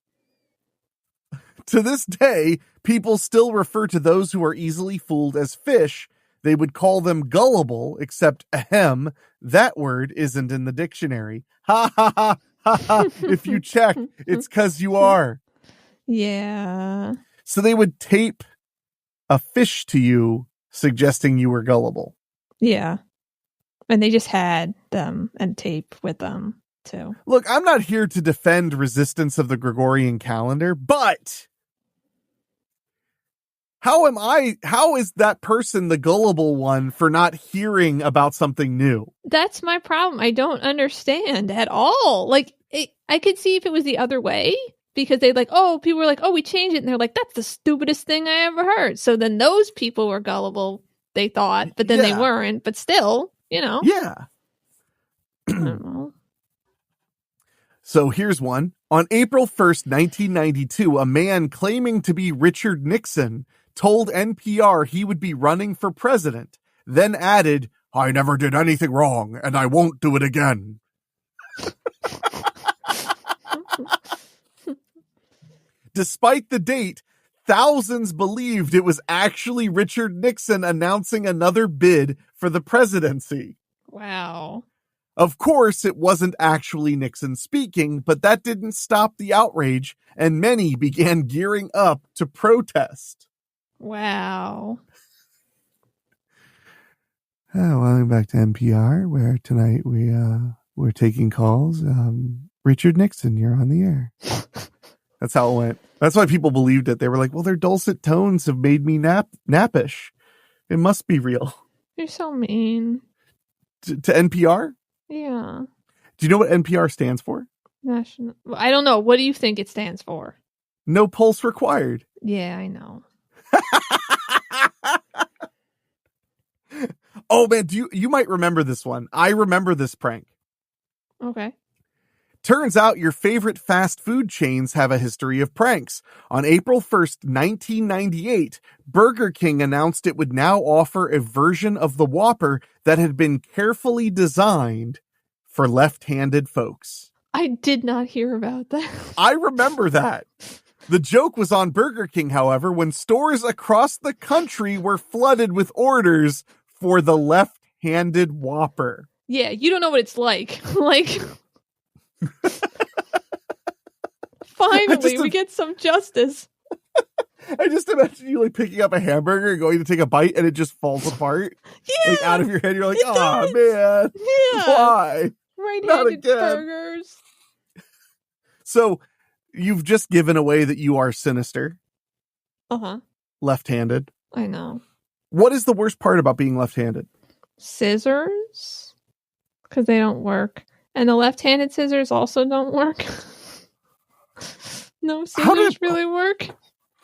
[SPEAKER 1] To this day, people still refer to those who are easily fooled as fish. They would call them gullible, except ahem, that word isn't in the dictionary. Ha ha ha If you check, it's because you are.
[SPEAKER 3] Yeah.
[SPEAKER 1] So they would tape a fish to you, suggesting you were gullible.
[SPEAKER 3] Yeah. And they just had them and tape with them too.
[SPEAKER 1] Look, I'm not here to defend resistance of the Gregorian calendar, but how is that person the gullible one for not hearing about something new?
[SPEAKER 3] That's my problem. I don't understand at all. Like, I could see if it was the other way, because people were like, oh, we changed it. And they're like, that's the stupidest thing I ever heard. So then those people were gullible, they thought, but then they weren't. But still,
[SPEAKER 1] Yeah.
[SPEAKER 3] I don't know.
[SPEAKER 1] So here's one. On April 1st, 1992, a man claiming to be Richard Nixon told NPR he would be running for president, then added, I never did anything wrong, and I won't do it again. Despite the date, thousands believed it was actually Richard Nixon announcing another bid for the presidency.
[SPEAKER 3] Wow.
[SPEAKER 1] Of course, it wasn't actually Nixon speaking, but that didn't stop the outrage, and many began gearing up to protest.
[SPEAKER 3] Wow.
[SPEAKER 1] Welcome back to NPR, where tonight we're taking calls. Richard Nixon, you're on the air. That's how it went. That's why people believed it. They were like, well, their dulcet tones have made me nappish. It must be real.
[SPEAKER 3] You're so mean.
[SPEAKER 1] To NPR?
[SPEAKER 3] Yeah.
[SPEAKER 1] Do you know what NPR stands for?
[SPEAKER 3] National. I don't know. What do you think it stands for?
[SPEAKER 1] No pulse required.
[SPEAKER 3] Yeah, I know.
[SPEAKER 1] Oh man, you might remember this one. I remember this prank.
[SPEAKER 3] Okay.
[SPEAKER 1] Turns out your favorite fast food chains have a history of pranks. On April 1st, 1998, Burger King announced it would now offer a version of the Whopper that had been carefully designed for left-handed folks.
[SPEAKER 3] I did not hear about that.
[SPEAKER 1] I remember that. The joke was on Burger King, however, when stores across the country were flooded with orders for the left-handed Whopper.
[SPEAKER 3] Yeah, you don't know what it's like. Like, finally, we get some justice.
[SPEAKER 1] I just imagine you like picking up a hamburger and going to take a bite and it just falls apart.
[SPEAKER 3] Yeah,
[SPEAKER 1] like out of your head. You're like, oh
[SPEAKER 3] does.
[SPEAKER 1] man,
[SPEAKER 3] Yeah,
[SPEAKER 1] why?
[SPEAKER 3] right-handed burgers.
[SPEAKER 1] So you've just given away that you are sinister.
[SPEAKER 3] Uh-huh.
[SPEAKER 1] Left-handed.
[SPEAKER 3] I know.
[SPEAKER 1] What is the worst part about being left-handed?
[SPEAKER 3] Scissors, because they don't work, and the left-handed scissors also don't work. No scissors really work.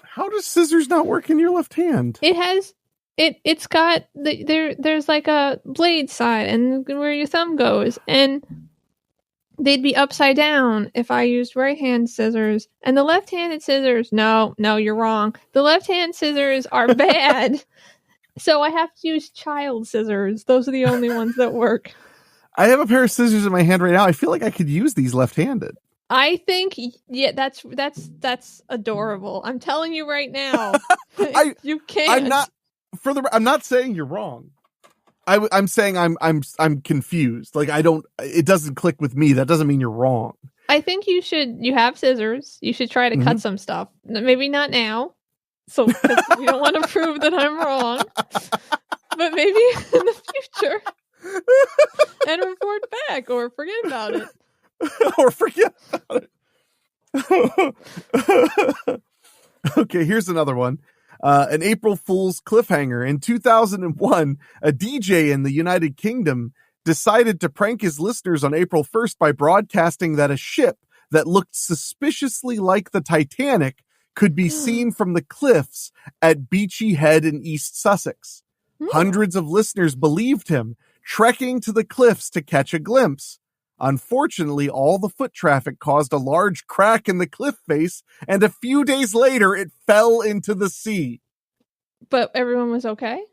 [SPEAKER 1] How does scissors not work in your left hand?
[SPEAKER 3] It's got there's like a blade side and where your thumb goes, and they'd be upside down if I used right-hand scissors. And the left-handed scissors, no, you're wrong. The left-hand scissors are bad. So I have to use child scissors. Those are the only ones that work.
[SPEAKER 1] I have a pair of scissors in my hand right now. I feel like I could use these left-handed.
[SPEAKER 3] I think, yeah, that's adorable. I'm telling you right now, you can't.
[SPEAKER 1] I'm not saying you're wrong. I'm saying I'm confused. Like it doesn't click with me. That doesn't mean you're wrong.
[SPEAKER 3] I think you have scissors. You should try to cut some stuff. Maybe not now. So we don't want to prove that I'm wrong, but maybe in the future, and report back or forget about it.
[SPEAKER 1] Or forget about it. Okay, here's another one. An April Fool's cliffhanger. In 2001, a DJ in the United Kingdom decided to prank his listeners on April 1st by broadcasting that a ship that looked suspiciously like the Titanic could be seen from the cliffs at Beachy Head in East Sussex. Hundreds of listeners believed him, trekking to the cliffs to catch a glimpse. Unfortunately, all the foot traffic caused a large crack in the cliff face, and a few days later, it fell into the sea.
[SPEAKER 3] But everyone was okay?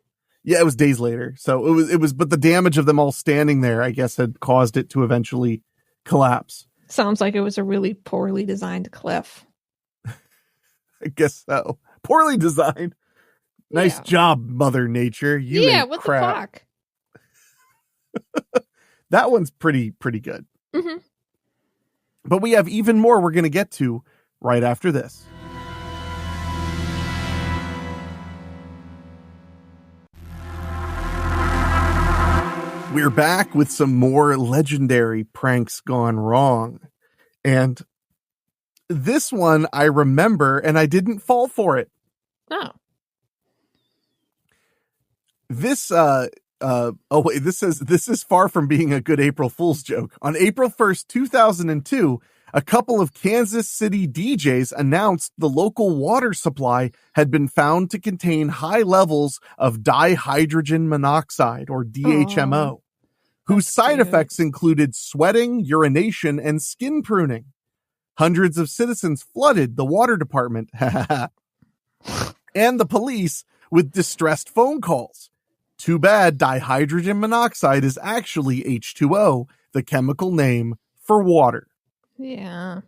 [SPEAKER 1] Yeah, it was days later. So it was, but the damage of them all standing there, I guess, had caused it to eventually collapse.
[SPEAKER 3] Sounds like it was a really poorly designed cliff.
[SPEAKER 1] I guess so. Poorly designed. Nice job, Mother Nature. You
[SPEAKER 3] what
[SPEAKER 1] crap.
[SPEAKER 3] the fuck?
[SPEAKER 1] That one's pretty good.
[SPEAKER 3] Mm-hmm.
[SPEAKER 1] But we have even more we're going to get to right after this. We're back with some more legendary pranks gone wrong. And this one I remember, and I didn't fall for it.
[SPEAKER 3] Oh.
[SPEAKER 1] This this is far from being a good April Fool's joke. On April 1st, 2002, a couple of Kansas City DJs announced the local water supply had been found to contain high levels of dihydrogen monoxide, or DHMO, whose side effects included sweating, urination, and skin pruning. Hundreds of citizens flooded the water department and the police with distressed phone calls. Too bad dihydrogen monoxide is actually H2O, the chemical name for water.
[SPEAKER 3] Yeah.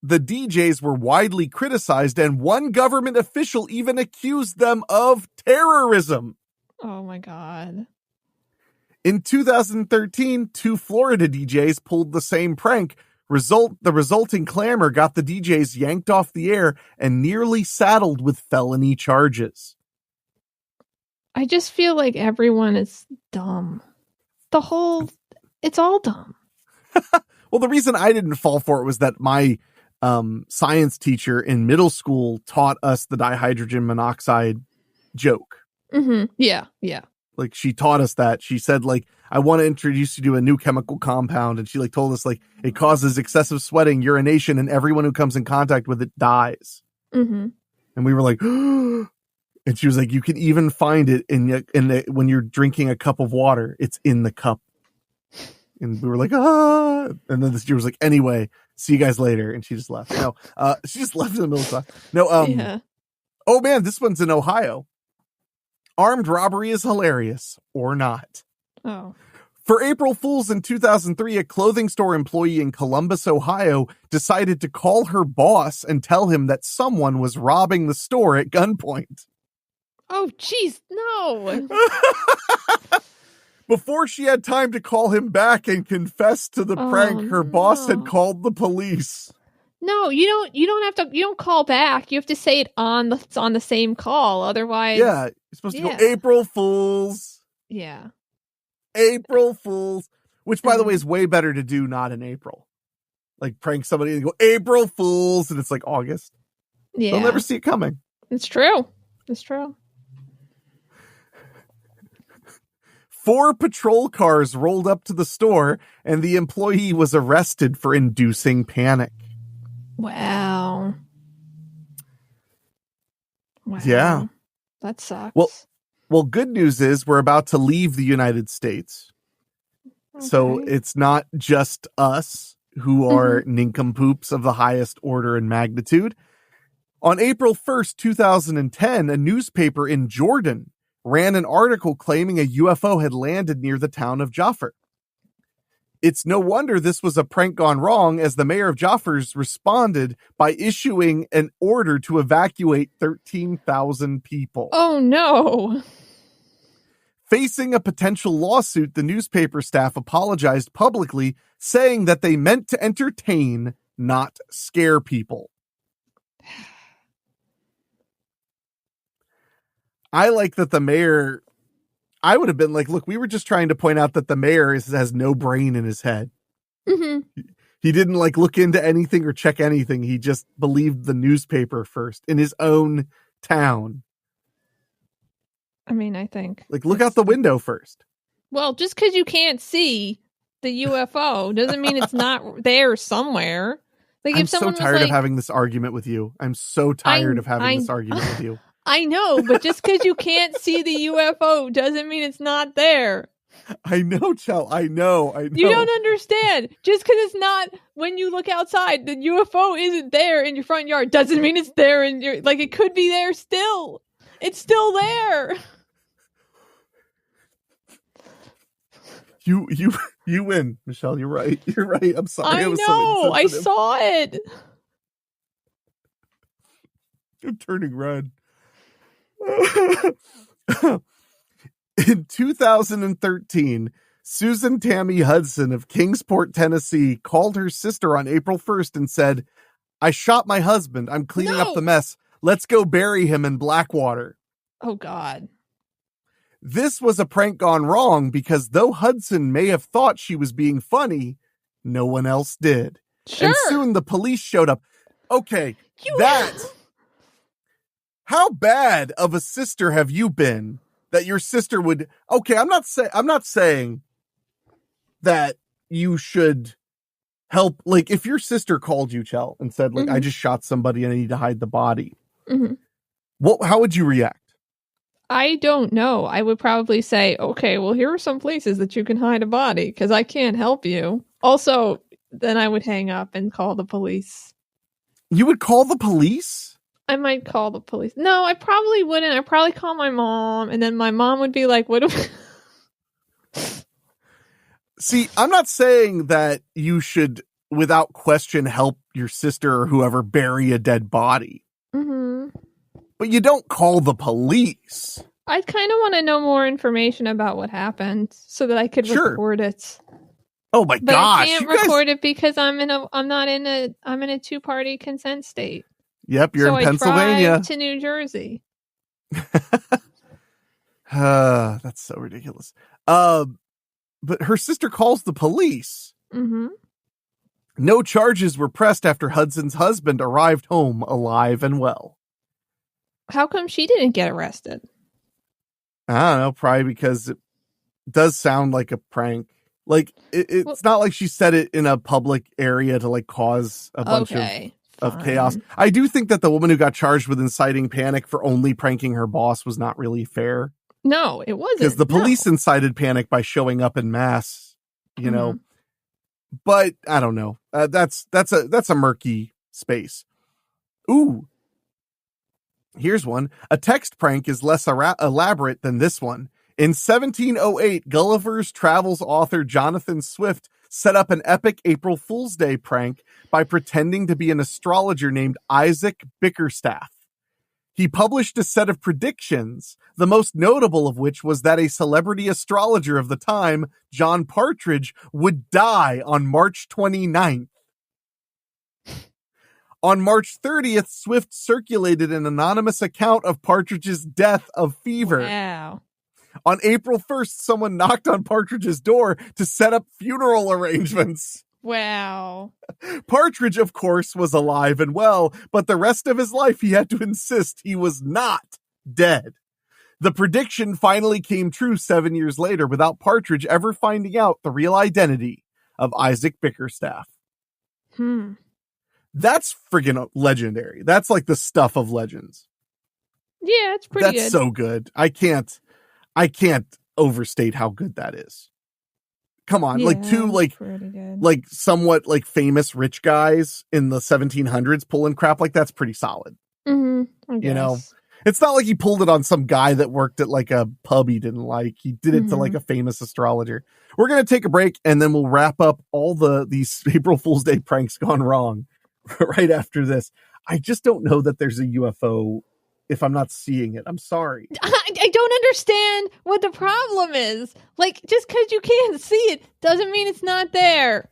[SPEAKER 1] The DJs were widely criticized, and one government official even accused them of terrorism.
[SPEAKER 3] Oh my God.
[SPEAKER 1] In 2013, two Florida DJs pulled the same prank. The resulting clamor got the DJs yanked off the air and nearly saddled with felony charges.
[SPEAKER 3] I just feel like everyone is dumb. It's all dumb.
[SPEAKER 1] Well, the reason I didn't fall for it was that my science teacher in middle school taught us the dihydrogen monoxide joke.
[SPEAKER 3] Mm-hmm. Yeah, yeah.
[SPEAKER 1] Like, she taught us that. She said, like, I want to introduce you to a new chemical compound. And she, like, told us, like, it causes excessive sweating, urination, and everyone who comes in contact with it dies.
[SPEAKER 3] Mm-hmm.
[SPEAKER 1] And we were like, and she was like, you can even find it when you're drinking a cup of water. It's in the cup. And we were like, ah. And then this year was like, anyway, see you guys later. And she just left. No, she just left in the middle of the No,
[SPEAKER 3] yeah.
[SPEAKER 1] Oh man, this one's in Ohio. Armed robbery is hilarious, or not.
[SPEAKER 3] Oh.
[SPEAKER 1] For April Fools in 2003, a clothing store employee in Columbus, Ohio, decided to call her boss and tell him that someone was robbing the store at gunpoint.
[SPEAKER 3] Oh, jeez, no.
[SPEAKER 1] Before she had time to call him back and confess to the prank, her boss had called the police.
[SPEAKER 3] No, you don't call back. You have to say it on the same call. Otherwise.
[SPEAKER 1] Yeah. You're supposed to go, April Fools.
[SPEAKER 3] Yeah.
[SPEAKER 1] April Fools. Which, by the way, is way better to do not in April. Like, prank somebody and go, April Fools, and it's like August.
[SPEAKER 3] Yeah.
[SPEAKER 1] They'll never see it coming.
[SPEAKER 3] It's true. It's true.
[SPEAKER 1] 4 patrol cars rolled up to the store, and the employee was arrested for inducing panic.
[SPEAKER 3] Wow.
[SPEAKER 1] Yeah.
[SPEAKER 3] That sucks.
[SPEAKER 1] Well, good news is we're about to leave the United States. Okay. So it's not just us who are nincompoops of the highest order and magnitude. On April 1st, 2010, a newspaper in Jordan ran an article claiming a UFO had landed near the town of Jaffa. It's no wonder this was a prank gone wrong, as the mayor of Jaffa responded by issuing an order to evacuate 13,000 people.
[SPEAKER 3] Oh, no.
[SPEAKER 1] Facing a potential lawsuit, the newspaper staff apologized publicly, saying that they meant to entertain, not scare people. I like that the mayor, I would have been like, look, we were just trying to point out that the mayor has no brain in his head.
[SPEAKER 3] Mm-hmm.
[SPEAKER 1] He didn't like look into anything or check anything. He just believed the newspaper first in his own town.
[SPEAKER 3] I mean, I think.
[SPEAKER 1] Like, look out the window first.
[SPEAKER 3] Well, just because you can't see the UFO doesn't mean it's not there somewhere. Like,
[SPEAKER 1] I'm
[SPEAKER 3] if someone
[SPEAKER 1] so tired
[SPEAKER 3] was
[SPEAKER 1] of having this argument with you. I'm so tired of having this argument with you.
[SPEAKER 3] I know, but just because you can't see the UFO doesn't mean it's not there.
[SPEAKER 1] I know, Chell. I know.
[SPEAKER 3] You don't understand. Just because it's not, when you look outside, the UFO isn't there in your front yard doesn't mean it's there in your, like, it could be there still. It's still there.
[SPEAKER 1] You win, Michelle. You're right. You're right. I'm sorry.
[SPEAKER 3] I know. I saw it.
[SPEAKER 1] I'm turning red. In 2013, Susan Tammy Hudson of Kingsport, Tennessee, called her sister on April 1st and said, "I shot my husband. I'm cleaning up the mess. Let's go bury him in Blackwater."
[SPEAKER 3] Oh, God.
[SPEAKER 1] This was a prank gone wrong because though Hudson may have thought she was being funny, no one else did.
[SPEAKER 3] Sure.
[SPEAKER 1] And soon the police showed up. Okay, how bad of a sister have you been that your sister would... Okay, I'm not saying that you should help. Like, if your sister called you, Chell, and said, like, I just shot somebody and I need to hide the body, how would you react?
[SPEAKER 3] I don't know. I would probably say, okay, well, here are some places that you can hide a body because I can't help you. Also, then I would hang up and call the police.
[SPEAKER 1] You would call the police?
[SPEAKER 3] I might call the police. No, I probably wouldn't. I'd probably call my mom, and then my mom would be like, what do we...
[SPEAKER 1] See, I'm not saying that you should, without question, help your sister or whoever bury a dead body. But you don't call the police.
[SPEAKER 3] I kind of want to know more information about what happened so that I could record it.
[SPEAKER 1] Oh my gosh!
[SPEAKER 3] I can't record it because I'm in a two-party consent state.
[SPEAKER 1] Yep, you're in Pennsylvania.
[SPEAKER 3] I drive to New Jersey.
[SPEAKER 1] That's so ridiculous. But her sister calls the police. No charges were pressed after Hudson's husband arrived home alive and well.
[SPEAKER 3] How come she didn't get arrested?
[SPEAKER 1] I don't know, probably because it does sound like a prank. Like, it's not like she said it in a public area to, like, cause a bunch of chaos. I do think that the woman who got charged with inciting panic for only pranking her boss was not really fair.
[SPEAKER 3] No, it wasn't.
[SPEAKER 1] Because the police incited panic by showing up in mass, you know. But I don't know. That's a murky space. Ooh. Here's one. A text prank is less elaborate than this one. In 1708, Gulliver's Travels author Jonathan Swift set up an epic April Fool's Day prank by pretending to be an astrologer named Isaac Bickerstaff. He published a set of predictions, the most notable of which was that a celebrity astrologer of the time, John Partridge, would die on March 29th. On March 30th, Swift circulated an anonymous account of Partridge's death of fever.
[SPEAKER 3] Wow.
[SPEAKER 1] On April 1st, someone knocked on Partridge's door to set up funeral arrangements.
[SPEAKER 3] Wow.
[SPEAKER 1] Partridge, of course, was alive and well, but the rest of his life he had to insist he was not dead. The prediction finally came true 7 years later without Partridge ever finding out the real identity of Isaac Bickerstaff. That's friggin' legendary. That's like the stuff of legends.
[SPEAKER 3] Yeah, it's pretty good.
[SPEAKER 1] That's so good. I can't overstate how good that is. Come on, like two like somewhat like famous rich guys in the 1700s pulling crap like that's pretty solid.
[SPEAKER 3] I guess.
[SPEAKER 1] You know, it's not like he pulled it on some guy that worked at like a pub he didn't like. He did it to like a famous astrologer. We're gonna take a break and then we'll wrap up all these April Fool's Day pranks gone wrong right after this. I just don't know that there's a UFO if I'm not seeing it. I'm sorry.
[SPEAKER 3] I don't understand what the problem is. Like, just because you can't see it doesn't mean it's not there.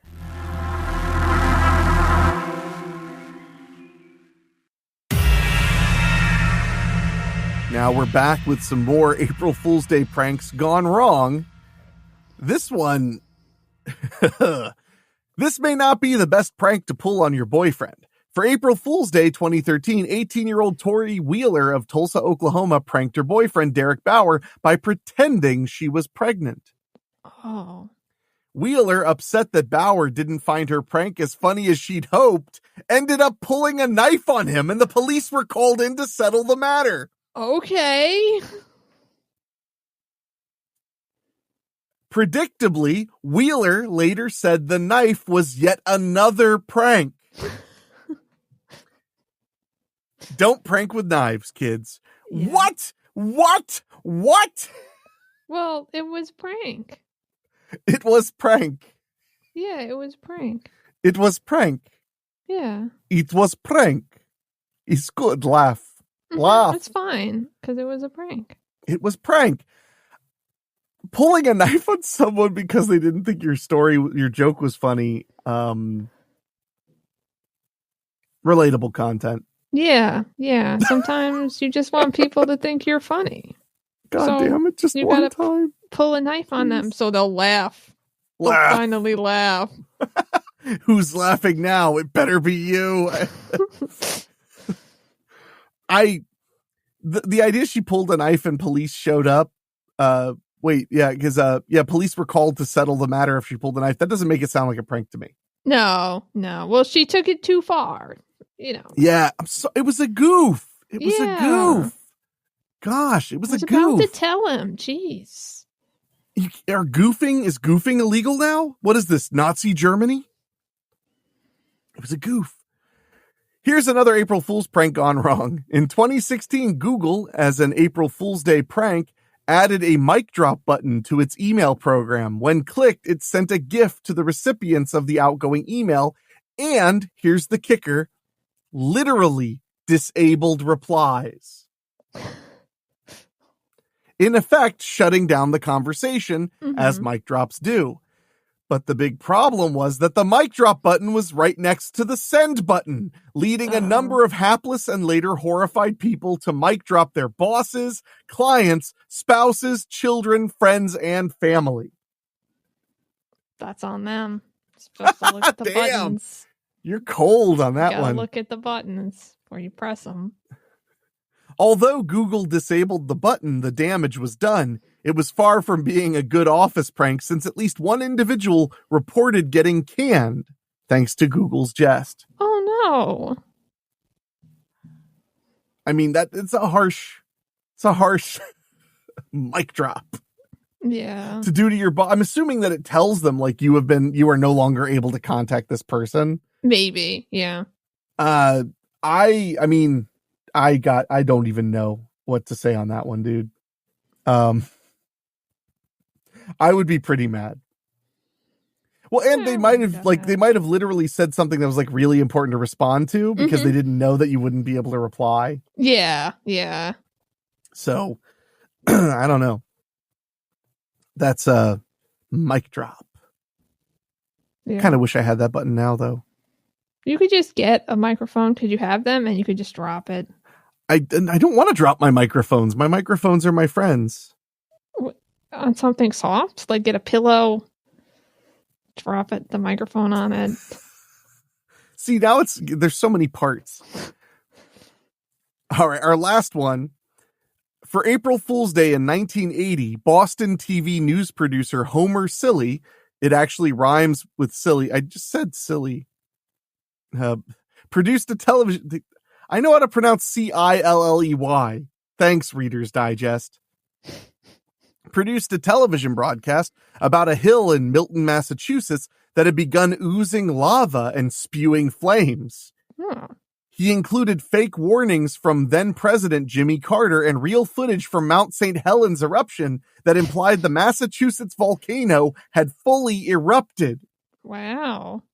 [SPEAKER 1] Now we're back with some more April Fool's Day pranks gone wrong. This one, this may not be the best prank to pull on your boyfriend. For April Fool's Day 2013, 18-year-old Tori Wheeler of Tulsa, Oklahoma pranked her boyfriend, Derek Bauer, by pretending she was pregnant.
[SPEAKER 3] Oh.
[SPEAKER 1] Wheeler, upset that Bauer didn't find her prank as funny as she'd hoped, ended up pulling a knife on him, and the police were called in to settle the matter.
[SPEAKER 3] Okay.
[SPEAKER 1] Predictably, Wheeler later said the knife was yet another prank. Don't prank with knives, kids. Yeah. What?
[SPEAKER 3] Well, it was prank.
[SPEAKER 1] It was prank.
[SPEAKER 3] Yeah, it was prank.
[SPEAKER 1] It was prank.
[SPEAKER 3] Yeah.
[SPEAKER 1] It was prank. It's good. Laugh. Laugh.
[SPEAKER 3] It's fine, because it was a prank.
[SPEAKER 1] It was prank. pulling a knife on someone because they didn't think your joke was funny. Relatable content.
[SPEAKER 3] Yeah. Sometimes you just want people to think you're funny.
[SPEAKER 1] God damn it, just
[SPEAKER 3] you
[SPEAKER 1] one
[SPEAKER 3] gotta
[SPEAKER 1] time.
[SPEAKER 3] Pull a knife on them so they'll laugh. They'll finally laugh.
[SPEAKER 1] Who's laughing now? It better be you. The idea she pulled a knife and police showed up. Police were called to settle the matter if she pulled a knife. That doesn't make it sound like a prank to me.
[SPEAKER 3] No. Well, she took it too far,
[SPEAKER 1] Yeah, it was a goof. It was a goof. Gosh, it was a goof.
[SPEAKER 3] I was about to tell him. Jeez.
[SPEAKER 1] Is goofing illegal now? What is this, Nazi Germany? It was a goof. Here's another April Fool's prank gone wrong. In 2016, Google, as an April Fool's Day prank, added a mic drop button to its email program. When clicked, it sent a GIF to the recipients of the outgoing email. And here's the kicker, literally disabled replies. In effect, shutting down the conversation, as mic drops do. But the big problem was that the mic drop button was right next to the send button, leading a number of hapless and later horrified people to mic drop their bosses, clients, spouses, children, friends, and family.
[SPEAKER 3] That's on them. Supposed to look at the buttons.
[SPEAKER 1] You're cold on that one.
[SPEAKER 3] Look at the buttons before you press them.
[SPEAKER 1] Although Google disabled the button, the damage was done. It was far from being a good office prank since at least one individual reported getting canned thanks to Google's jest.
[SPEAKER 3] Oh no.
[SPEAKER 1] I mean, it's a harsh mic drop.
[SPEAKER 3] Yeah.
[SPEAKER 1] To do to your boss. I'm assuming that it tells them like you are no longer able to contact this person.
[SPEAKER 3] Maybe. Yeah.
[SPEAKER 1] I don't even know what to say on that one, dude. I would be pretty mad. Well, and they might have literally said something that was like really important to respond to because they didn't know that you wouldn't be able to reply.
[SPEAKER 3] Yeah.
[SPEAKER 1] So I don't know. That's a mic drop.
[SPEAKER 3] Yeah.
[SPEAKER 1] Kind of wish I had that button now though.
[SPEAKER 3] You could just get a microphone because you have them and you could just drop it.
[SPEAKER 1] I don't want to drop my microphones. My microphones are my friends.
[SPEAKER 3] On something soft? Like get a pillow, drop the microphone on it.
[SPEAKER 1] See, now there's so many parts. All right, our last one. For April Fool's Day in 1980, Boston TV news producer Homer Silly, it actually rhymes with silly. I just said silly. Produced a television... I know how to pronounce Cilley. Thanks, Reader's Digest. Produced a television broadcast about a hill in Milton, Massachusetts that had begun oozing lava and spewing flames. He included fake warnings from then-President Jimmy Carter and real footage from Mount St. Helens eruption that implied the Massachusetts volcano had fully erupted.
[SPEAKER 3] Wow.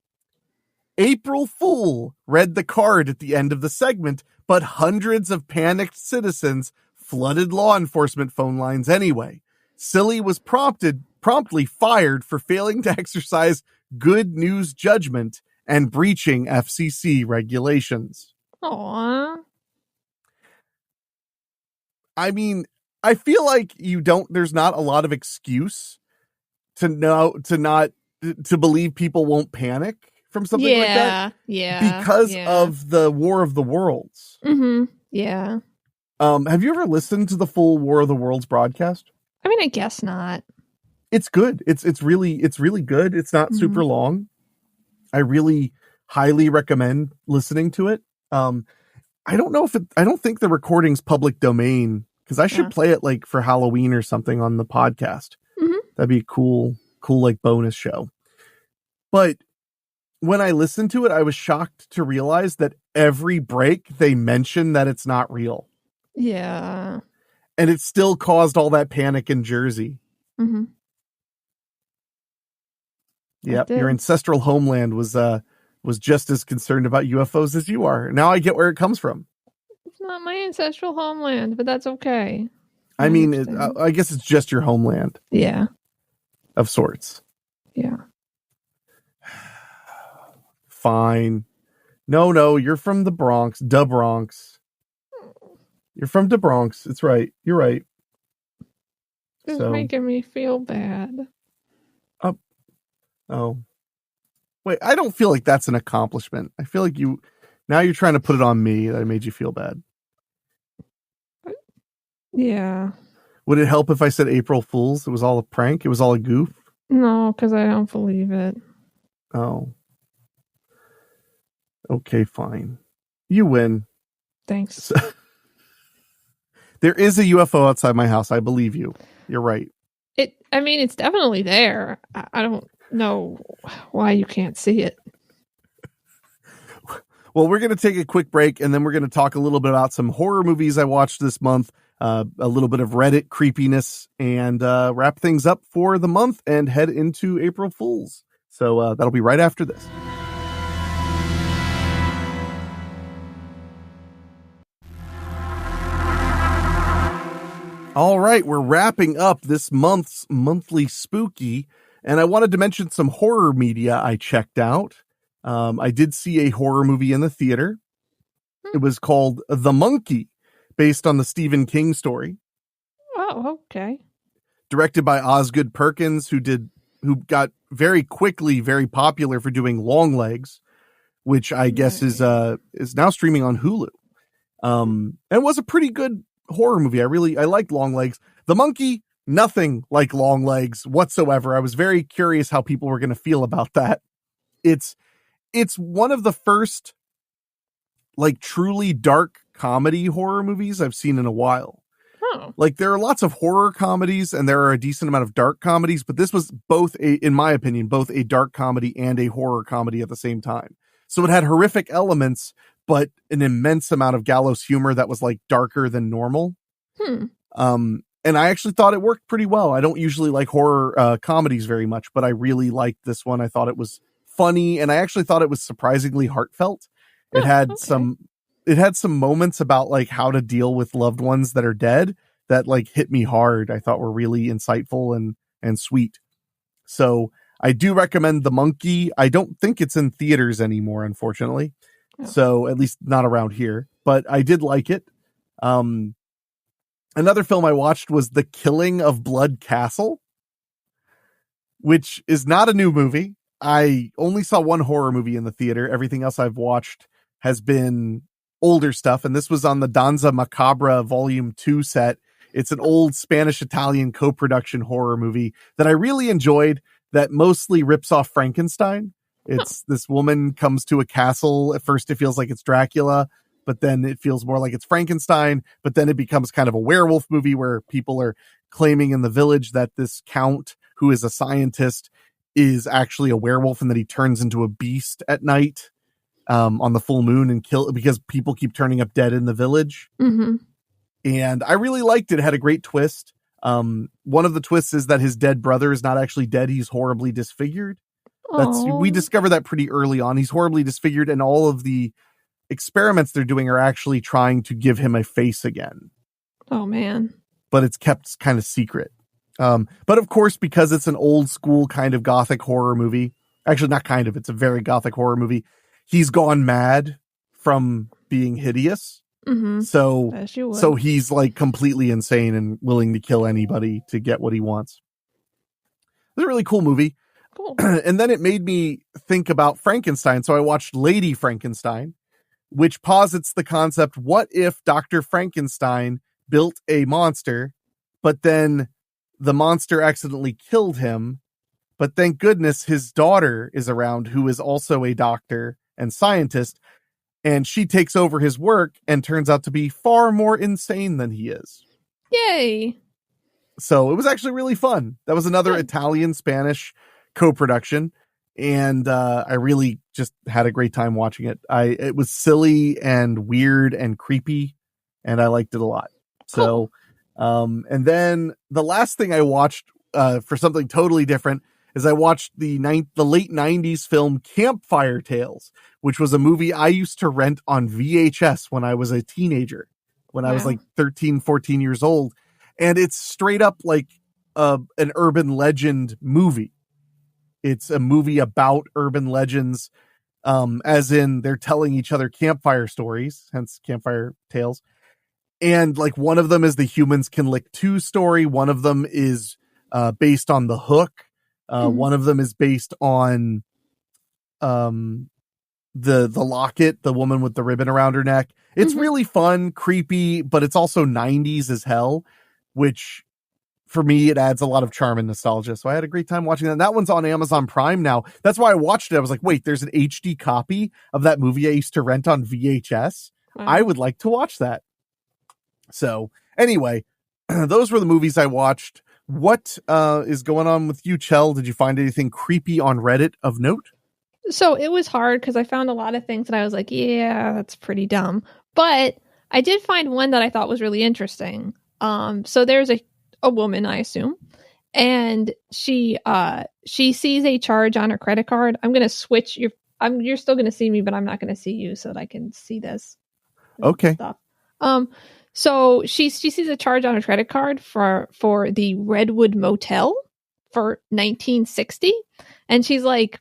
[SPEAKER 1] April Fool read the card at the end of the segment, but hundreds of panicked citizens flooded law enforcement phone lines anyway. Silly was promptly fired for failing to exercise good news judgment and breaching FCC regulations.
[SPEAKER 3] Aww.
[SPEAKER 1] I mean, I feel like there's not a lot of excuse to believe people won't panic from something like that.
[SPEAKER 3] Yeah.
[SPEAKER 1] Because of the War of the Worlds.
[SPEAKER 3] Yeah.
[SPEAKER 1] Have you ever listened to the full War of the Worlds broadcast?
[SPEAKER 3] I mean, I guess not.
[SPEAKER 1] It's good. It's really good. It's not super long. I really highly recommend listening to it. I don't think the recording's public domain because I should play it like for Halloween or something on the podcast. That'd be a cool like bonus show. But when I listened to it, I was shocked to realize that every break they mention that it's not real.
[SPEAKER 3] Yeah.
[SPEAKER 1] And it still caused all that panic in Jersey. Yep, your ancestral homeland was just as concerned about UFOs as you are. Now I get where it comes from.
[SPEAKER 3] It's not my ancestral homeland, but that's okay.
[SPEAKER 1] I mean, I guess it's just your homeland.
[SPEAKER 3] Yeah.
[SPEAKER 1] Of sorts.
[SPEAKER 3] Yeah.
[SPEAKER 1] Fine. No, you're from the Bronx. Da Bronx. You're from the Bronx. It's right. You're right.
[SPEAKER 3] It's making me feel bad.
[SPEAKER 1] Oh. Wait, I don't feel like that's an accomplishment. I feel like now you're trying to put it on me that I made you feel bad.
[SPEAKER 3] Yeah.
[SPEAKER 1] Would it help if I said April Fools? It was all a prank? It was all a goof?
[SPEAKER 3] No, because I don't believe it.
[SPEAKER 1] Oh. Okay, fine. You win.
[SPEAKER 3] Thanks.
[SPEAKER 1] There is a UFO outside my house. I believe you. You're right.
[SPEAKER 3] It's definitely there. I don't know why you can't see it.
[SPEAKER 1] Well, we're going to take a quick break, and then we're going to talk a little bit about some horror movies I watched this month, a little bit of Reddit creepiness, and wrap things up for the month and head into April Fools. So that'll be right after this. All right, we're wrapping up this month's monthly spooky, and I wanted to mention some horror media I checked out. I did see a horror movie in the theater. It was called The Monkey, based on the Stephen King story.
[SPEAKER 3] Oh, okay.
[SPEAKER 1] Directed by Osgood Perkins, who got very quickly very popular for doing Longlegs, which I guess is now streaming on Hulu. And was a pretty good horror movie. I liked Longlegs. The Monkey, nothing like Longlegs whatsoever. I was very curious how people were going to feel about that. It's one of the first like truly dark comedy horror movies I've seen in a while.
[SPEAKER 3] Oh.
[SPEAKER 1] Like there are lots of horror comedies and there are a decent amount of dark comedies, but this was in my opinion, both a dark comedy and a horror comedy at the same time. So it had horrific elements, but an immense amount of gallows humor that was like darker than normal. And I actually thought it worked pretty well. I don't usually like horror comedies very much, but I really liked this one. I thought it was funny, and I actually thought it was surprisingly heartfelt. It had some moments about like how to deal with loved ones that are dead that like hit me hard. I thought were really insightful and sweet. So I do recommend The Monkey. I don't think it's in theaters anymore, unfortunately. So at least not around here, but I did like it. Another film I watched was The Killing of Blood Castle, which is not a new movie. I only saw one horror movie in the theater. Everything else I've watched has been older stuff. And this was on the Danza Macabra Volume 2 set. It's an old Spanish-Italian co-production horror movie that I really enjoyed that mostly rips off Frankenstein. It's this woman comes to a castle. At first it feels like it's Dracula, but then it feels more like it's Frankenstein. But then it becomes kind of a werewolf movie where people are claiming in the village that this count, who is a scientist, is actually a werewolf and that he turns into a beast at night on the full moon and kill because people keep turning up dead in the village.
[SPEAKER 3] Mm-hmm.
[SPEAKER 1] And I really liked it. It had a great twist. One of the twists is that his dead brother is not actually dead. He's horribly disfigured. We discover that pretty early on. He's horribly disfigured, and all of the experiments they're doing are actually trying to give him a face again.
[SPEAKER 3] Oh man.
[SPEAKER 1] But it's kept kind of secret. But of course, because it's an old school kind of Gothic horror movie, actually not kind of, it's a very Gothic horror movie. He's gone mad from being hideous.
[SPEAKER 3] Mm-hmm.
[SPEAKER 1] So he's like completely insane and willing to kill anybody to get what he wants. It's a really cool movie.
[SPEAKER 3] Cool.
[SPEAKER 1] And then it made me think about Frankenstein. So I watched Lady Frankenstein, which posits the concept, what if Dr. Frankenstein built a monster, but then the monster accidentally killed him, but thank goodness his daughter is around, who is also a doctor and scientist, and she takes over his work and turns out to be far more insane than he is.
[SPEAKER 3] Yay.
[SPEAKER 1] So it was actually really fun. That was another Italian-Spanish co-production, and I really just had a great time watching it. It was silly and weird and creepy, and I liked it a lot.
[SPEAKER 3] Cool.
[SPEAKER 1] So, and then the last thing I watched for something totally different is I watched the late 90s film Campfire Tales, which was a movie I used to rent on VHS when I was a teenager, when I was like 13, 14 years old. And it's straight up like an urban legend movie. It's a movie about urban legends, as in they're telling each other campfire stories, hence campfire tales. And like one of them is the Humans Can Lick 2 story. One of them is based on The Hook. One of them is based on the Locket, the woman with the ribbon around her neck. It's really fun, creepy, but it's also 90s as hell, which for me, it adds a lot of charm and nostalgia. So I had a great time watching that. And that one's on Amazon Prime now. That's why I watched it. I was like, wait, there's an HD copy of that movie I used to rent on VHS. Wow. I would like to watch that. So anyway, those were the movies I watched. What is going on with you, Chell? Did you find anything creepy on Reddit of note?
[SPEAKER 3] So it was hard because I found a lot of things that I was like, yeah, that's pretty dumb. But I did find one that I thought was really interesting. So there's a woman, I assume, and she sees a charge on her credit card. I'm going to switch you're still going to see me, but I'm not going to see you so that I can see this.
[SPEAKER 1] Okay.
[SPEAKER 3] Stuff. So she sees a charge on her credit card for the Redwood Motel for 1960. And she's like,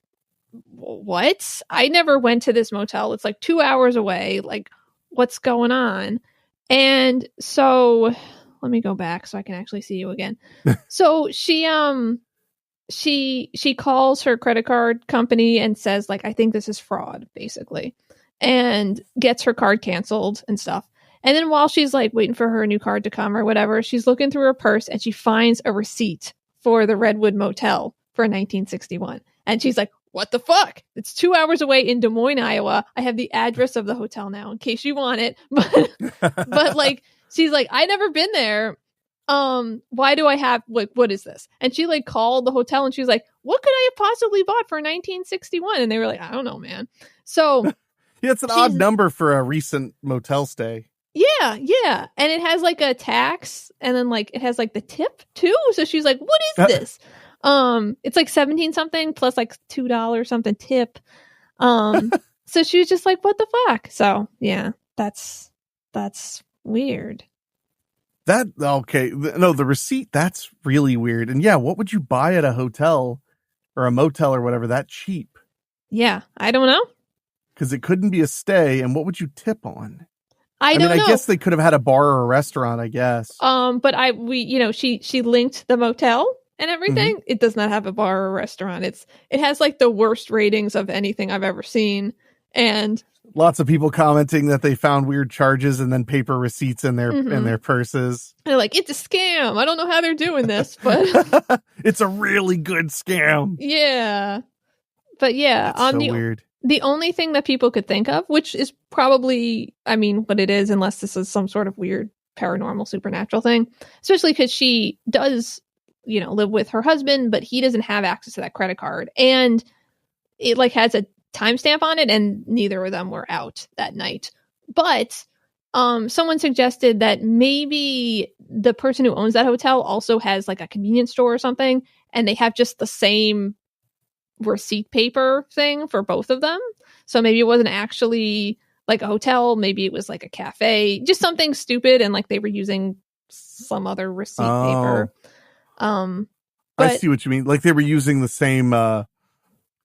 [SPEAKER 3] what? I never went to this motel. It's like 2 hours away. Like, what's going on? And so let me go back so I can actually see you again. So she calls her credit card company and says, like, I think this is fraud, basically, and gets her card canceled and stuff. And then while she's like waiting for her new card to come or whatever, she's looking through her purse and she finds a receipt for the Redwood Motel for 1961. And she's like, what the fuck? It's 2 hours away in Des Moines, Iowa. I have the address of the hotel now in case you want it. But like, she's like, I never been there. Why do I have, like, what is this? And she like called the hotel and she was like, what could I have possibly bought for 1961? And they were like, I don't know, man. So
[SPEAKER 1] yeah, it's an odd number for a recent motel stay.
[SPEAKER 3] Yeah. And it has like a tax and then like it has like the tip too. So she's like, what is this? It's like 17 something plus like $2 something tip. So she was just like, what the fuck? So yeah, that's weird. The receipt, that's really weird. And yeah, what would you buy at a hotel or a motel or whatever that cheap? Yeah, I don't know.
[SPEAKER 1] Because it couldn't be a stay. And what would you tip on?
[SPEAKER 3] I don't know.
[SPEAKER 1] I guess they could have had a bar or a restaurant, I guess.
[SPEAKER 3] But she linked the motel and everything. It does not have a bar or a restaurant. It has like the worst ratings of anything I've ever seen. And
[SPEAKER 1] lots of people commenting that they found weird charges and then paper receipts in their purses.
[SPEAKER 3] They're like, it's a scam. I don't know how they're doing this, but
[SPEAKER 1] it's a really good scam.
[SPEAKER 3] Yeah. But yeah,
[SPEAKER 1] that's so weird.
[SPEAKER 3] The only thing that people could think of, which is probably, I mean, what it is, unless this is some sort of weird paranormal supernatural thing, especially because she does, live with her husband, but he doesn't have access to that credit card. And it like has a timestamp on it and neither of them were out that night. But someone suggested that maybe the person who owns that hotel also has like a convenience store or something, and they have just the same receipt paper thing for both of them. So maybe it wasn't actually like a hotel, maybe it was like a cafe, just something stupid, and like they were using some other receipt paper. But
[SPEAKER 1] I see what you mean. Like they were using the same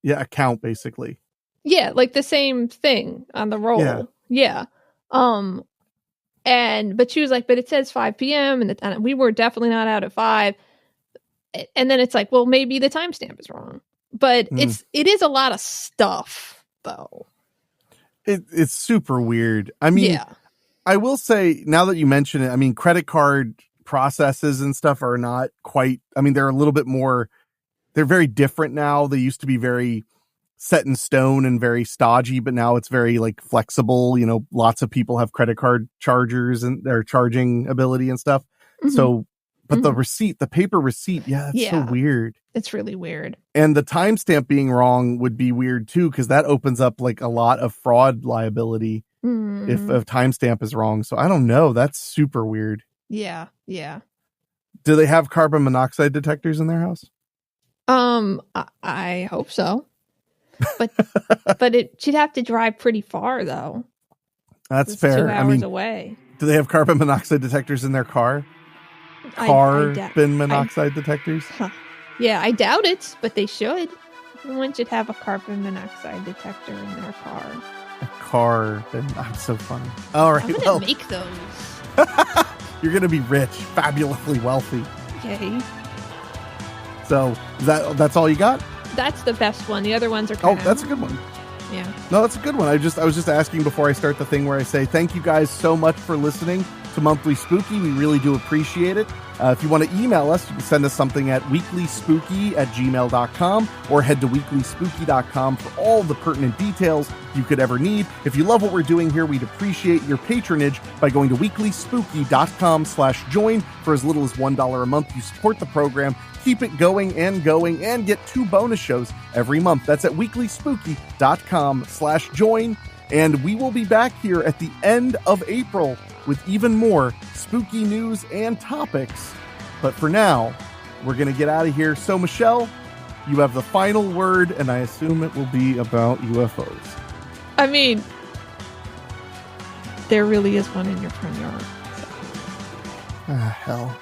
[SPEAKER 1] account basically.
[SPEAKER 3] Yeah, like the same thing on the roll. Yeah. But she was like, but it says 5 p.m. and we were definitely not out at 5. And then it's like, well, maybe the timestamp is wrong. But it is a lot of stuff, though.
[SPEAKER 1] It's super weird. I mean, I will say, now that you mention it, I mean, credit card processes and stuff are not quite, I mean, they're a little bit more, they're very different now. They used to be very set in stone and very stodgy, but now it's very like flexible. Lots of people have credit card chargers and their charging ability and stuff. So, but the paper receipt, that's so weird.
[SPEAKER 3] It's really weird.
[SPEAKER 1] And the timestamp being wrong would be weird too, because that opens up like a lot of fraud liability if a timestamp is wrong. So I don't know. That's super weird.
[SPEAKER 3] Yeah.
[SPEAKER 1] Do they have carbon monoxide detectors in their house?
[SPEAKER 3] I hope so. But she'd have to drive pretty far though.
[SPEAKER 1] That's fair.
[SPEAKER 3] 2 hours away.
[SPEAKER 1] Do they have carbon monoxide detectors in their car? carbon monoxide detectors?
[SPEAKER 3] Yeah, I doubt it, but they should. Everyone should have a carbon monoxide detector in their car.
[SPEAKER 1] A carbon. I'm so funny. All right,
[SPEAKER 3] I'm gonna make those.
[SPEAKER 1] You're gonna be rich, fabulously wealthy.
[SPEAKER 3] Yay.
[SPEAKER 1] So that's all you got?
[SPEAKER 3] That's the best one. The other ones are kind of...
[SPEAKER 1] that's a good one.
[SPEAKER 3] Yeah.
[SPEAKER 1] No, that's a good one. I was just asking before I start the thing where I say thank you guys so much for listening to Monthly Spooky. We really do appreciate it. If you want to email us, you can send us something at weeklyspooky@gmail.com or head to weeklyspooky.com for all the pertinent details you could ever need. If you love what we're doing here, we'd appreciate your patronage by going to weeklyspooky.com/join. For as little as $1 a month, you support the program, keep it going, and get 2 bonus shows every month. That's at weeklyspooky.com/join. And we will be back here at the end of April with even more spooky news and topics. But for now, we're going to get out of here. So, Michelle, you have the final word, and I assume it will be about UFOs.
[SPEAKER 3] I mean, there really is one in your front yard. So.
[SPEAKER 1] Ah, hell.